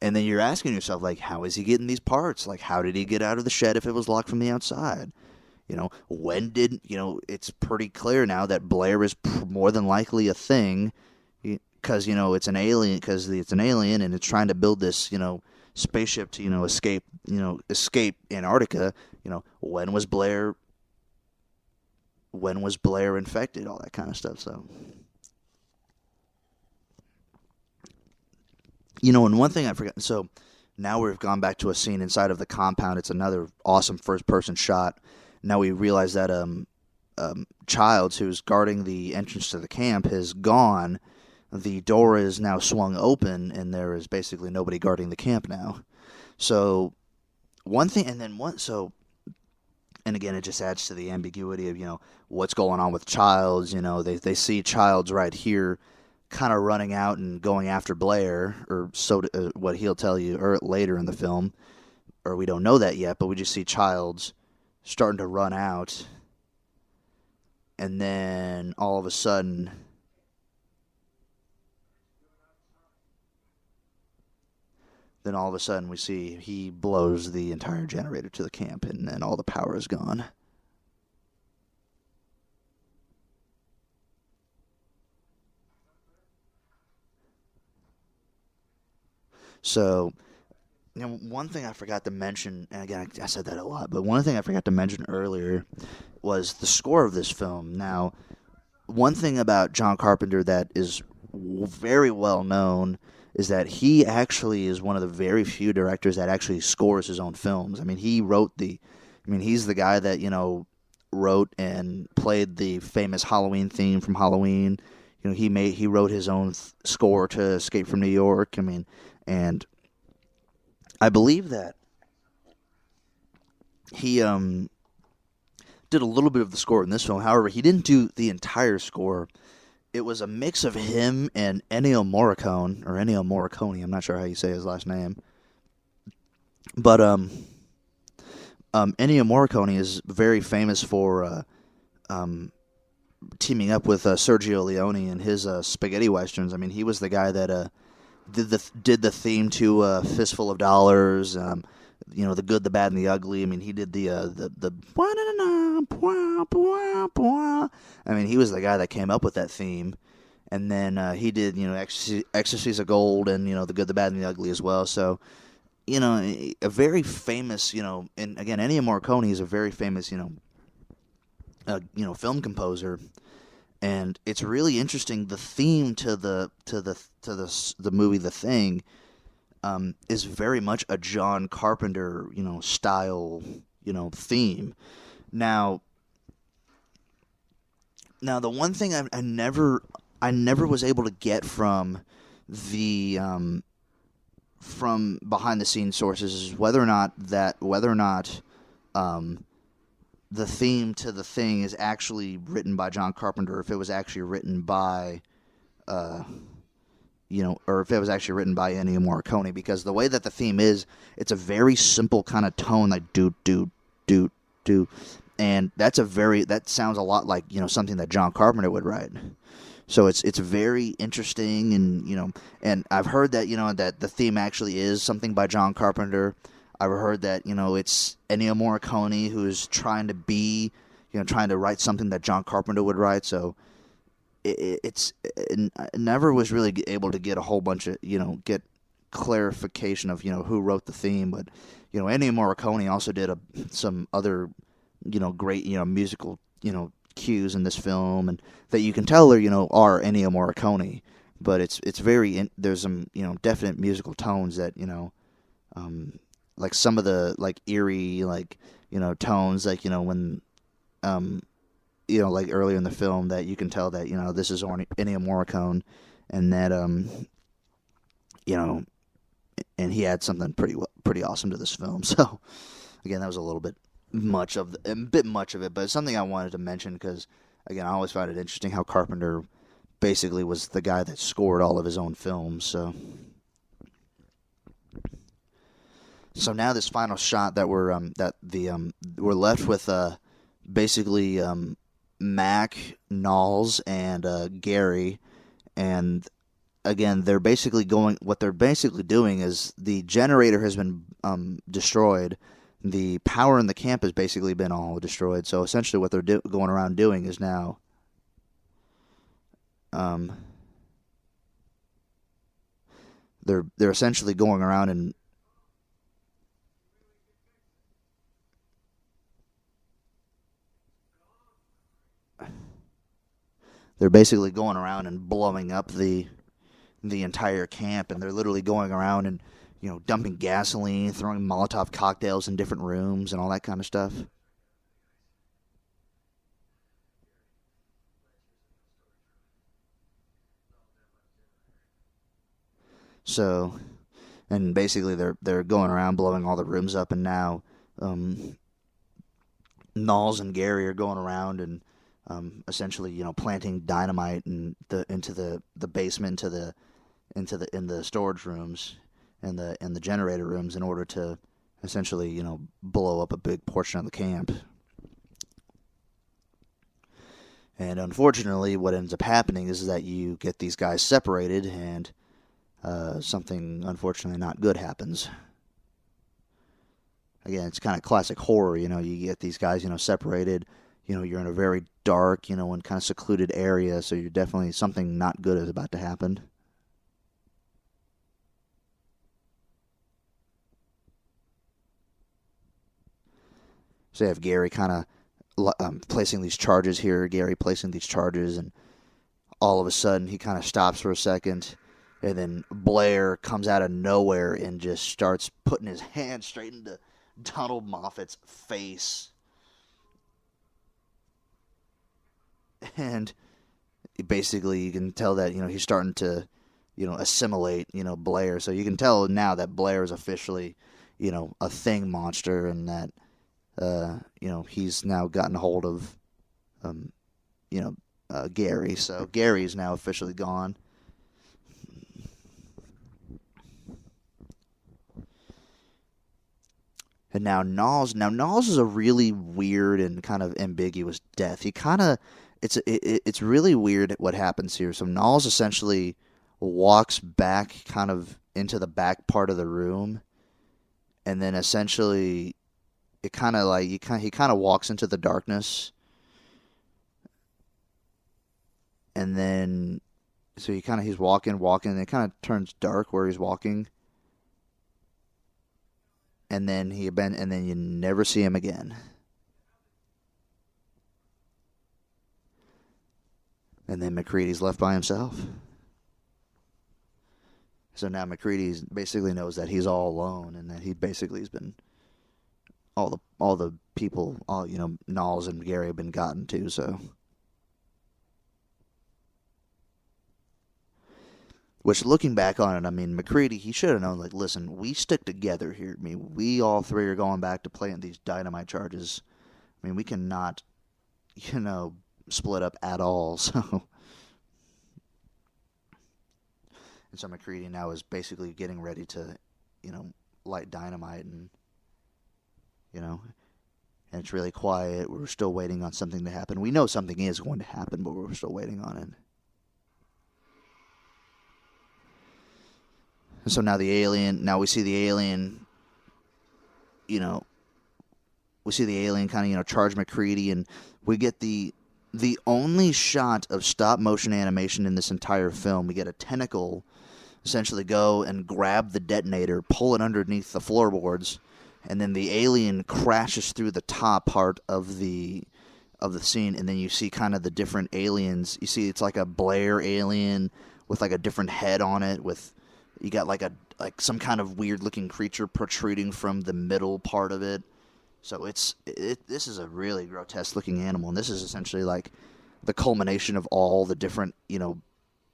And then you're asking yourself, how is he getting these parts? How did he get out of the shed if it was locked from the outside? It's pretty clear now that Blair is more than likely a thing, because it's an alien, and it's trying to build this spaceship to escape Antarctica. When was Blair when was Blair infected, all that kind of stuff. So, and one thing I forgot. So now we've gone back to a scene inside of the compound. It's another awesome first-person shot. Now we realize that Childs, who's guarding the entrance to the camp, has gone. The door is now swung open, and there is basically nobody guarding the camp now. So one thing, and again, it just adds to the ambiguity of what's going on with Childs. They see Childs right here, kind of running out and going after Blair, or so what he'll tell you or later in the film, or we don't know that yet, but we just see Childs starting to run out, and then all of a sudden, we see he blows the entire generator to the camp, and then all the power is gone. So, one thing I forgot to mention, and again, I said that a lot, but one thing I forgot to mention earlier was the score of this film. Now, one thing about John Carpenter that is very well known is that he actually is one of the very few directors that actually scores his own films. I mean, he's the guy that, wrote and played the famous Halloween theme from Halloween. He wrote his own score to Escape from New York. And I believe that he did a little bit of the score in this film. However, he didn't do the entire score. It was a mix of him and Ennio Morricone. I'm not sure how you say his last name. But Ennio Morricone is very famous for teaming up with Sergio Leone in his spaghetti westerns. I mean, he was the guy that did the theme to Fistful of Dollars, The Good, the Bad, and the Ugly. I mean, he did the I mean, he was the guy that came up with that theme. And then he did, Ecstasies of Gold and, The Good, the Bad, and the Ugly as well. So, a very famous, and again, Ennio Morricone is a very famous, film composer. And it's really interesting. The theme to the movie The Thing is very much a John Carpenter style theme. Now the one thing I never was able to get from the from behind the scenes sources is whether or not the theme to The Thing is actually written by John Carpenter, or if it was actually written by, or if it was actually written by Ennio Morricone, because the way that the theme is, it's a very simple kind of tone, like do, and that sounds a lot like, something that John Carpenter would write. So it's very interesting, and, and I've heard that, that the theme actually is something by John Carpenter. I've heard that, it's Ennio Morricone who's trying to write something that John Carpenter would write. So it never was really able to get a whole bunch of, get clarification of, who wrote the theme. But, Ennio Morricone also did some other, great, musical, cues in this film, and that you can tell are Ennio Morricone. But it's very, there's some, definite musical tones that, like some of the eerie tones, when like earlier in the film, that you can tell that this is Ennio Morricone, and that and he had something pretty awesome to this film. So again, that was a bit much of it, but it's something I wanted to mention because again, I always found it interesting how Carpenter basically was the guy that scored all of his own films. So now this final shot that we're left with basically Mac, Knowles, and Gary, and again they're basically doing is the generator has been destroyed, the power in the camp has basically been all destroyed. So essentially, what they're going around doing is now they're essentially going around and they're basically going around and blowing up the entire camp, and they're literally going around and dumping gasoline, throwing Molotov cocktails in different rooms, and all that kind of stuff. So, and basically they're going around blowing all the rooms up, and now Knowles and Gary are going around and essentially planting dynamite into the basement, in the storage rooms and the generator rooms in order to essentially blow up a big portion of the camp. And unfortunately, what ends up happening is that you get these guys separated, and something unfortunately not good happens. Again, it's kind of classic horror. You get these guys separated. You're in a very dark, and kind of secluded area, so you're definitely, something not good is about to happen. So you have Gary kind of placing these charges here. Gary placing these charges, and all of a sudden he kind of stops for a second, and then Blair comes out of nowhere and just starts putting his hand straight into Donald Moffat's face. And basically you can tell that he's starting to assimilate Blair. So you can tell now that Blair is officially a thing monster, and that he's now gotten hold of Gary. So Gary is now officially gone. And now Knowles is a really weird and kind of ambiguous death. He kind of, it's really weird what happens here. So Knowles essentially walks back kind of into the back part of the room, and then essentially it kind of like he kind of walks into the darkness, and then so he's walking, and it kind of turns dark where he's walking. And then you never see him again. And then MacReady's left by himself. So now MacReady basically knows that he's all alone, and that he basically has been all the people, Knowles and Gary have been gotten to. So, which, looking back on it, I mean, MacReady, he should have known, like, listen, we stick together here. I mean, we all three are going back to playing these dynamite charges. I mean, we cannot, split up at all. So, and so MacReady now is basically getting ready to, light dynamite, and, and it's really quiet. We're still waiting on something to happen. We know something is going to happen, but we're still waiting on it. So now we see the alien, kind of, charge MacReady, and we get the only shot of stop motion animation in this entire film. We get a tentacle essentially go and grab the detonator, pull it underneath the floorboards, and then the alien crashes through the top part of the scene, and then you see kind of the different aliens. You see it's like a Blair alien with like a different head on it, with you got like some kind of weird looking creature protruding from the middle part of it. So this is a really grotesque looking animal, and this is essentially like the culmination of all the different,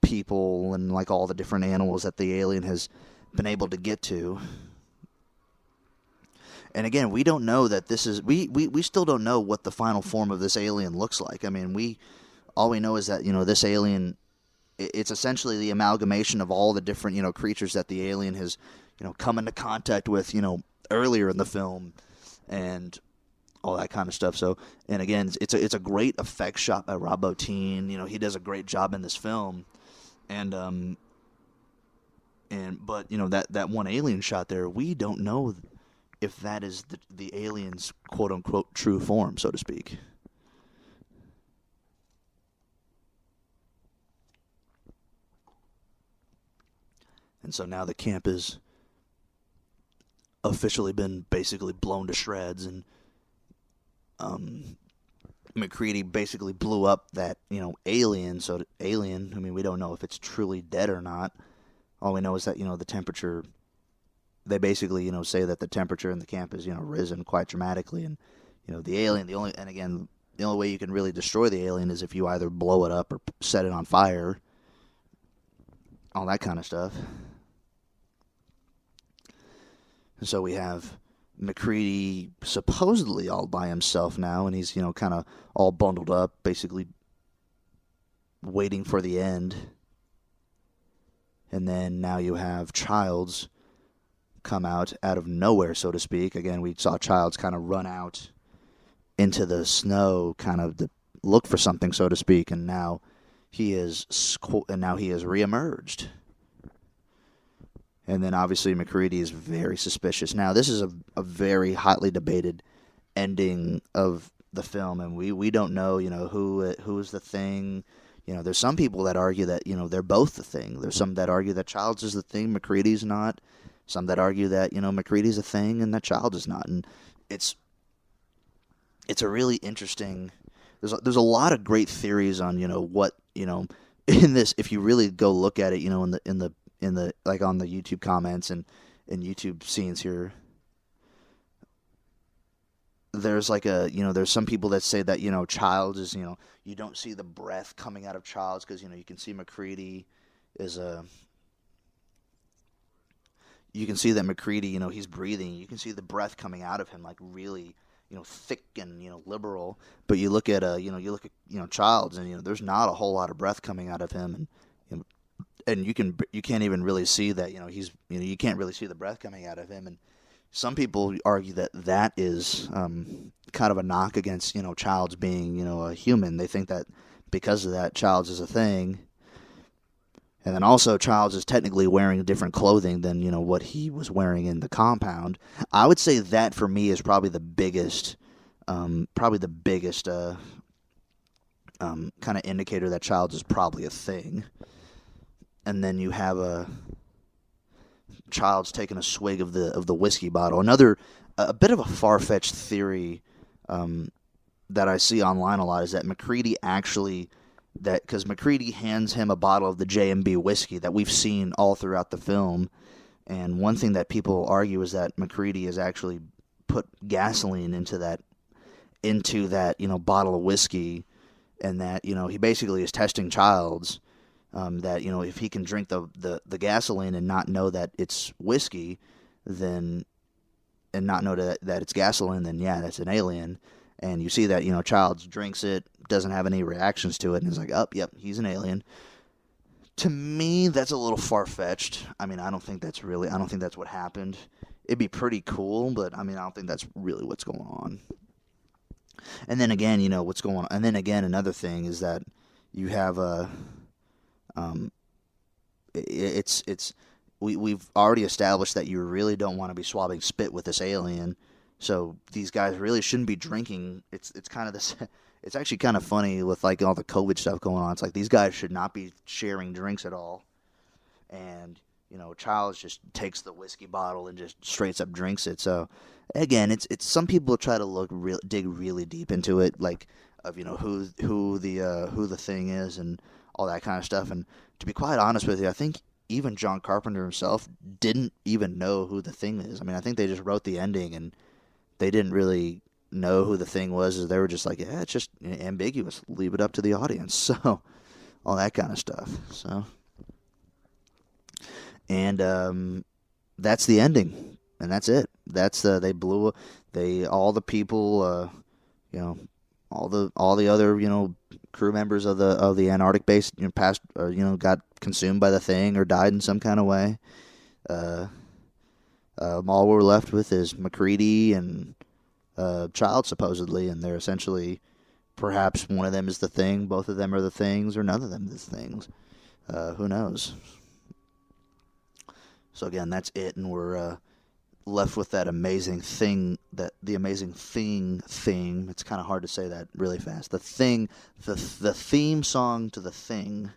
people and like all the different animals that the alien has been able to get to. And again, we don't know that this is we still don't know what the final form of this alien looks like. I mean, all we know is that, this alien, it's essentially the amalgamation of all the different, creatures that the alien has, come into contact with, earlier in the film, and all that kind of stuff. So, and again, it's a great effect shot by Rob Bottin. He does a great job in this film, but that one alien shot there, we don't know if that is the alien's quote unquote true form, so to speak. And so now the camp has officially been basically blown to shreds, and McCready basically blew up that, alien. So alien, I mean, we don't know if it's truly dead or not. All we know is that, the temperature, they basically, say that the temperature in the camp has, risen quite dramatically. And, the alien, the only way you can really destroy the alien is if you either blow it up or set it on fire. All that kind of stuff. And so we have McCready supposedly all by himself now, and he's, kind of all bundled up, basically waiting for the end. And then now you have Childs come out of nowhere, so to speak. Again, we saw Childs kind of run out into the snow, kind of to look for something, so to speak, and now he has reemerged. And then obviously McCready is very suspicious. Now this is a very hotly debated ending of the film, and we don't know, who is the thing. There's some people that argue that, they're both the thing. There's some that argue that Childs is the thing, McCready's not. Some that argue that, McCready's a thing and that Childs is not. And it's a really interesting. There's a lot of great theories on, what, in this, if you really go look at it, in the like on the YouTube comments and YouTube scenes here, there's like there's some people that say that, Childs is, you don't see the breath coming out of Childs because, you can see McCready is you can see that McCready, he's breathing. You can see the breath coming out of him like really, thick and, liberal. But you look at Childs and, there's not a whole lot of breath coming out of him. And you can't even really see that, he's, you can't really see the breath coming out of him. And some people argue that is kind of a knock against, Childs being, a human. They think that because of that, Childs is a thing. And then also Childs is technically wearing different clothing than, what he was wearing in the compound. I would say that for me is probably the biggest kind of indicator that Childs is probably a thing. And then you have Childs taking a swig of the whiskey bottle. Another, a bit of a far-fetched theory that I see online a lot is that McCready actually, because McCready hands him a bottle of the J&B whiskey that we've seen all throughout the film. And one thing that people argue is that McCready has actually put gasoline into that bottle of whiskey, and that, he basically is testing Childs. That, if he can drink the gasoline and not know that it's whiskey, and not know that it's gasoline, then yeah, that's an alien. And you see that, Childs drinks it, doesn't have any reactions to it, and is like, oh, yep, he's an alien. To me, that's a little far-fetched. I mean, I don't think that's what happened. It'd be pretty cool, but I mean, I don't think that's really what's going on. And then again, what's going on. And then again, another thing is that you have we've already established that you really don't want to be swabbing spit with this alien, so these guys really shouldn't be drinking. It's kind of this. It's actually kind of funny with like all the COVID stuff going on. It's like these guys should not be sharing drinks at all, and Childs just takes the whiskey bottle and just straight up drinks it. So again, it's some people try to dig really deep into it, like of who the thing is and all that kind of stuff. And to be quite honest with you, I think even John Carpenter himself didn't even know who the thing is. I mean, I think they just wrote the ending and they didn't really know who the thing was. They were just like, yeah, it's just ambiguous. Leave it up to the audience. So all that kind of stuff. So, and that's the ending, and that's it. That's all the people, all the other crew members of the Antarctic base passed or got consumed by the thing or died in some kind of way. All we're left with is McCready and Childs supposedly, and they're essentially, perhaps one of them is the thing, both of them are the things, or none of them is things. Who knows? So again, that's it, and we're left with that amazing thing, the amazing theme. It's kind of hard to say that really fast. The thing, the theme song to the thing.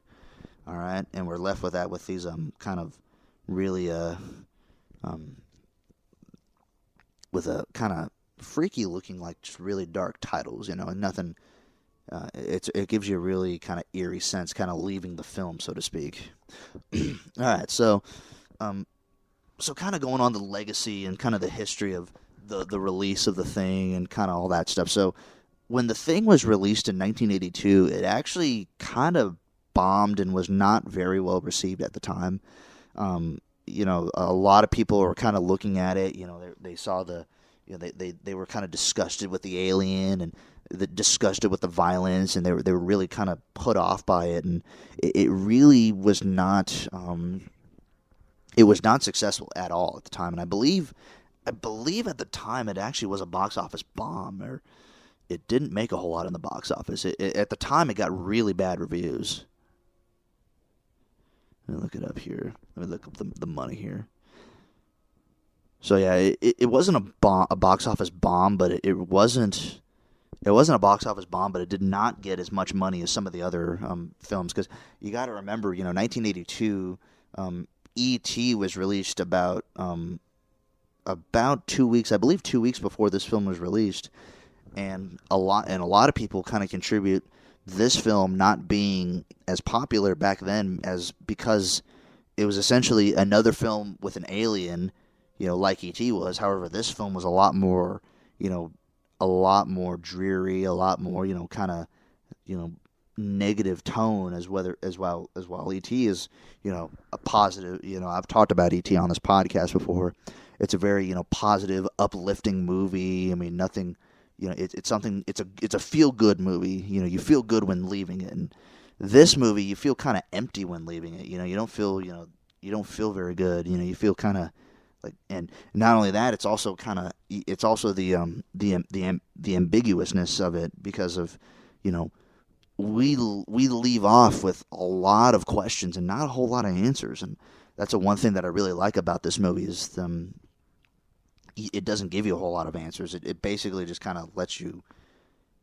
All right, and we're left with that with these kind of really with a kind of freaky looking, like just really dark titles, and nothing it gives you a really kind of eerie sense, kind of leaving the film, so to speak. All right, so kind of going on the legacy and kind of the history of the release of the thing and kind of all that stuff. So when the thing was released in 1982, it actually kind of bombed and was not very well received at the time. A lot of people were kind of looking at it. They saw they were kind of disgusted with the alien and disgusted with the violence, and they were really kind of put off by it, and it really was not. It was not successful at all at the time, and I believe at the time it actually was a box office bomb, or it didn't make a whole lot in the box office. At the time, it got really bad reviews. Let me look it up here. Let me look up the money here. So yeah, it wasn't a box office bomb, but it wasn't a box office bomb, but it did not get as much money as some of the other films, because you got to remember, 1982. E.T. was released about 2 weeks, I believe 2 weeks before this film was released, and a lot of people kind of contribute this film not being as popular back then as because it was essentially another film with an alien, like E.T. was. However, this film was a lot more dreary, a lot more, kind of, negative tone as well. E.T. is, a positive, I've talked about E.T. on this podcast before. It's a very, positive, uplifting movie. I mean, nothing, it's something, it's a feel good movie. You feel good when leaving it. And this movie, you feel kind of empty when leaving it. You don't feel very good. You feel kind of like, and not only that, it's also the ambiguousness of it, because of, we leave off with a lot of questions and not a whole lot of answers. And that's one thing that I really like about this movie is it doesn't give you a whole lot of answers. It basically just kind of lets you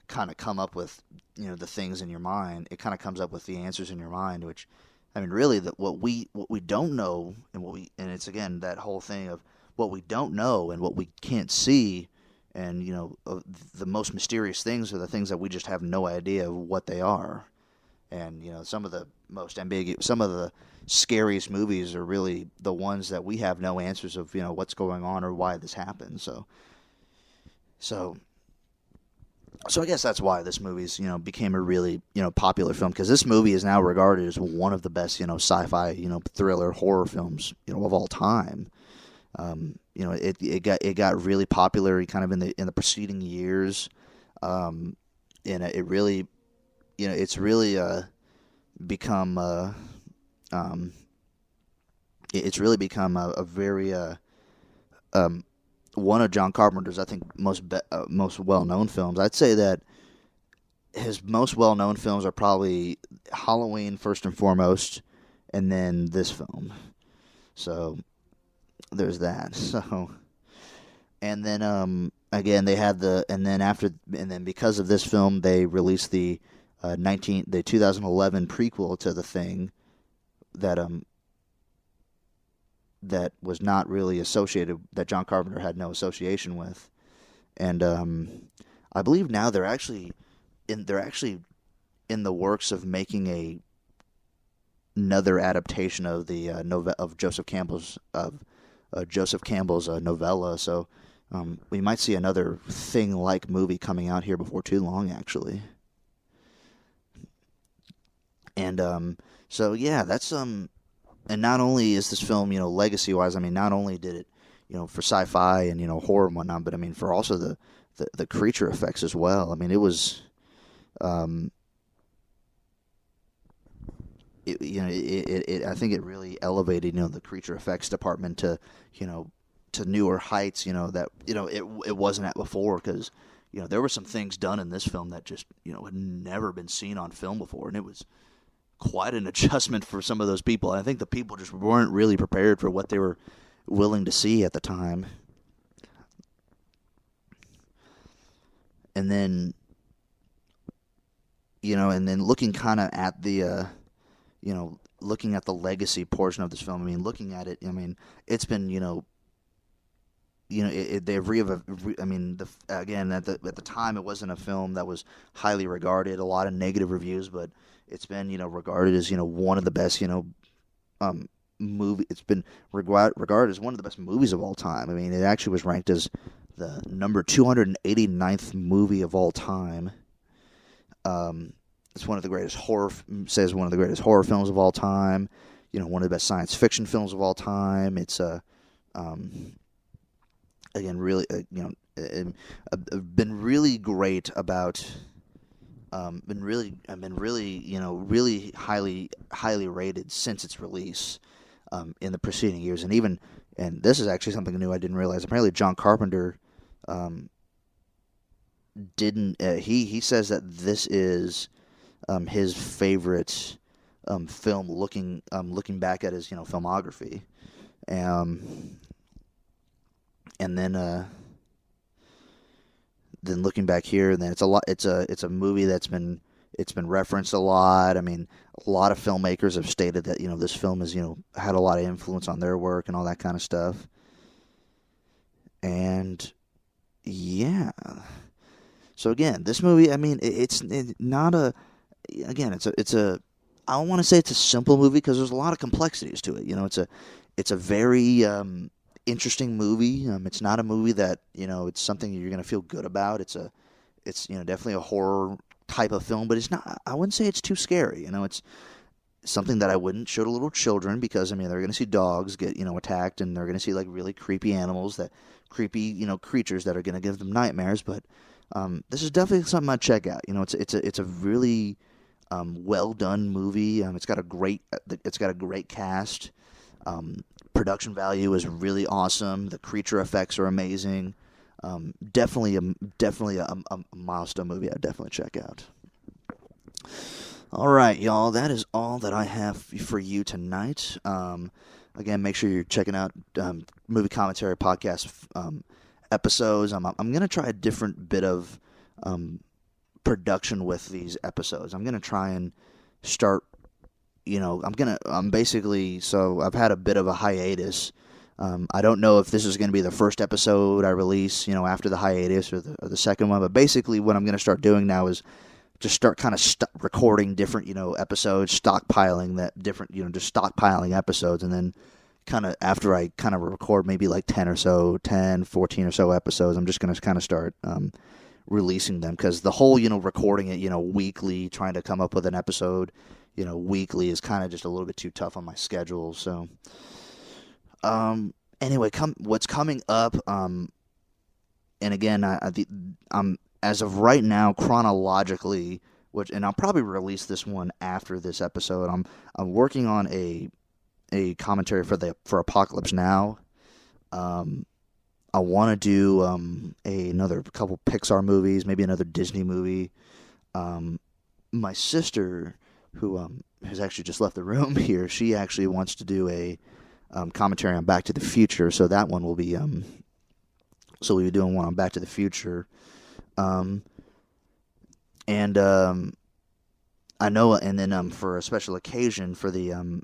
kind of come up with, the things in your mind. It kind of comes up with the answers in your mind, which, I mean, really, what we don't know, and it's again that whole thing of what we don't know and what we can't see, and the most mysterious things are the things that we just have no idea what they are. And some of the most ambiguous, some of the scariest movies are really the ones that we have no answers of, what's going on or why this happened. So I guess that's why this movie's, became a really, popular film, because this movie is now regarded as one of the best, sci-fi, thriller horror films, of all time. It got really popular kind of in the preceding years. And it really, it's really become it's really become a very one of John Carpenter's, I think, most well-known films. I'd say that his most well-known films are probably Halloween first and foremost, and then this film. So there's that. So, and then again they had and then because of this film they released the 2011 prequel to The Thing that was not really associated, that John Carpenter had no association with. And I believe now they're actually in the works of making another adaptation of the of Joseph Campbell's novella. So we might see another Thing-like movie coming out here before too long, actually. And so yeah, that's and not only is this film, legacy-wise, I mean, not only did it, for sci-fi and, horror and whatnot, but I mean, for also the creature effects as well. I mean, it was, I think it really elevated, the creature effects department to newer heights, that, it wasn't at before, because, there were some things done in this film that just, had never been seen on film before, and it was quite an adjustment for some of those people. I think the people just weren't really prepared for what they were willing to see at the time. And then, looking kind of at the, looking at the legacy portion of this film, I mean, looking at it, I mean, it's been, I mean, again, at the time, it wasn't a film that was highly regarded. A lot of negative reviews, but it's been, regarded as, one of the best, movie. It's been regarded as one of the best movies of all time. I mean, it actually was ranked as the number 289th movie of all time. It's one of the greatest says one of the greatest horror films of all time. One of the best science fiction films of all time. It's again, really, been really great about, really highly rated since its release, in the preceding years, and this is actually something new I didn't realize. Apparently, John Carpenter, didn't, he says that this is, his favorite, film looking back at his, filmography, and then looking back here, and then it's a movie that's been referenced a lot. I mean, a lot of filmmakers have stated that, this film has, had a lot of influence on their work and all that kind of stuff. And yeah. So again, this movie, I mean, it's not a, again, it's a I don't want to say it's a simple movie because there's a lot of complexities to it. It's a very interesting movie. It's not a movie that, it's something you're going to feel good about. It's definitely a horror type of film, but it's not, I wouldn't say it's too scary. It's something that I wouldn't show to little children because, they're going to see dogs get, attacked, and they're going to see like really creepy animals, creepy creatures that are going to give them nightmares. But this is definitely something I'd check out. It's a really well done movie. It's got a great cast. Production value is really awesome. The creature effects are amazing. Definitely a milestone movie I'd definitely check out. All right, y'all. That is all that I have for you tonight. Again, make sure you're checking out Movie Commentary Podcast episodes. I'm going to try a different bit of production with these episodes. I'm going to try and start, I'm basically, so I've had a bit of a hiatus. I don't know if this is going to be the first episode I release, after the hiatus or the second one, but basically what I'm going to start doing now is just start kind of recording different, episodes, stockpiling episodes, and then kind of after I kind of record maybe like 14 or so episodes, I'm just going to kind of start releasing them, because the whole, recording it, weekly, trying to come up with an episode, weekly is kind of just a little bit too tough on my schedule. So, anyway, what's coming up, and again, I'm as of right now, chronologically, and I'll probably release this one after this episode. I'm working on a commentary for Apocalypse Now. I want to do another couple Pixar movies, maybe another Disney movie. My sister, who has actually just left the room here, she actually wants to do a commentary on Back to the Future. So that one will be so we'll be doing one on Back to the Future. I know, and then for a special occasion for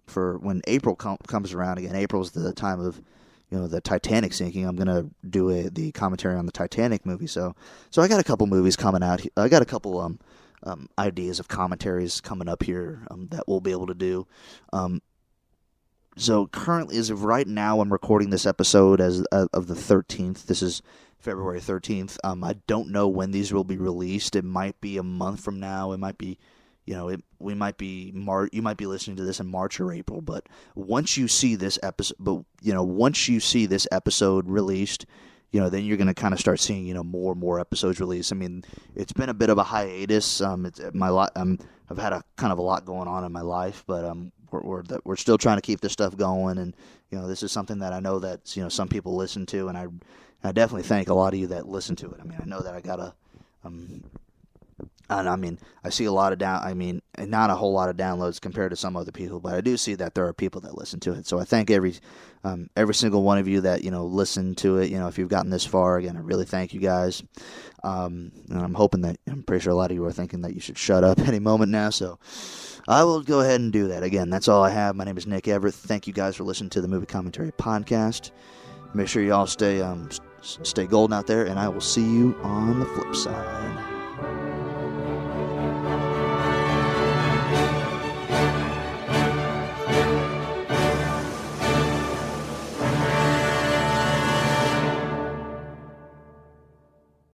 for when April comes around again. April's the time of the Titanic sinking. I'm gonna do the commentary on the Titanic movie. So I got a couple movies coming out. I got a couple ideas of commentaries coming up here that we'll be able to do. So currently, as of right now, I'm recording this episode as of the 13th. This is February 13th. I don't know when these will be released. It might be a month from now. It might be, you might be listening to this in March or April. But once you see this episode, released, then you're going to kind of start seeing, more and more episodes released. I mean, it's been a bit of a hiatus. I've had a kind of a lot going on in my life, but we're still trying to keep this stuff going, and this is something that I know that some people listen to, and I definitely thank a lot of you that listen to it. I mean, I know that I got I see a lot of not a whole lot of downloads compared to some other people, but I do see that there are people that listen to it. So I thank every single one of you that listen to it. If you've gotten this far, again, I really thank you guys. And I'm pretty sure a lot of you are thinking that you should shut up any moment now. So I will go ahead and do that. Again, that's all I have. My name is Nick Everett. Thank you guys for listening to the Movie Commentary Podcast. Make sure you all stay Stay golden out there, and I will see you on the flip side.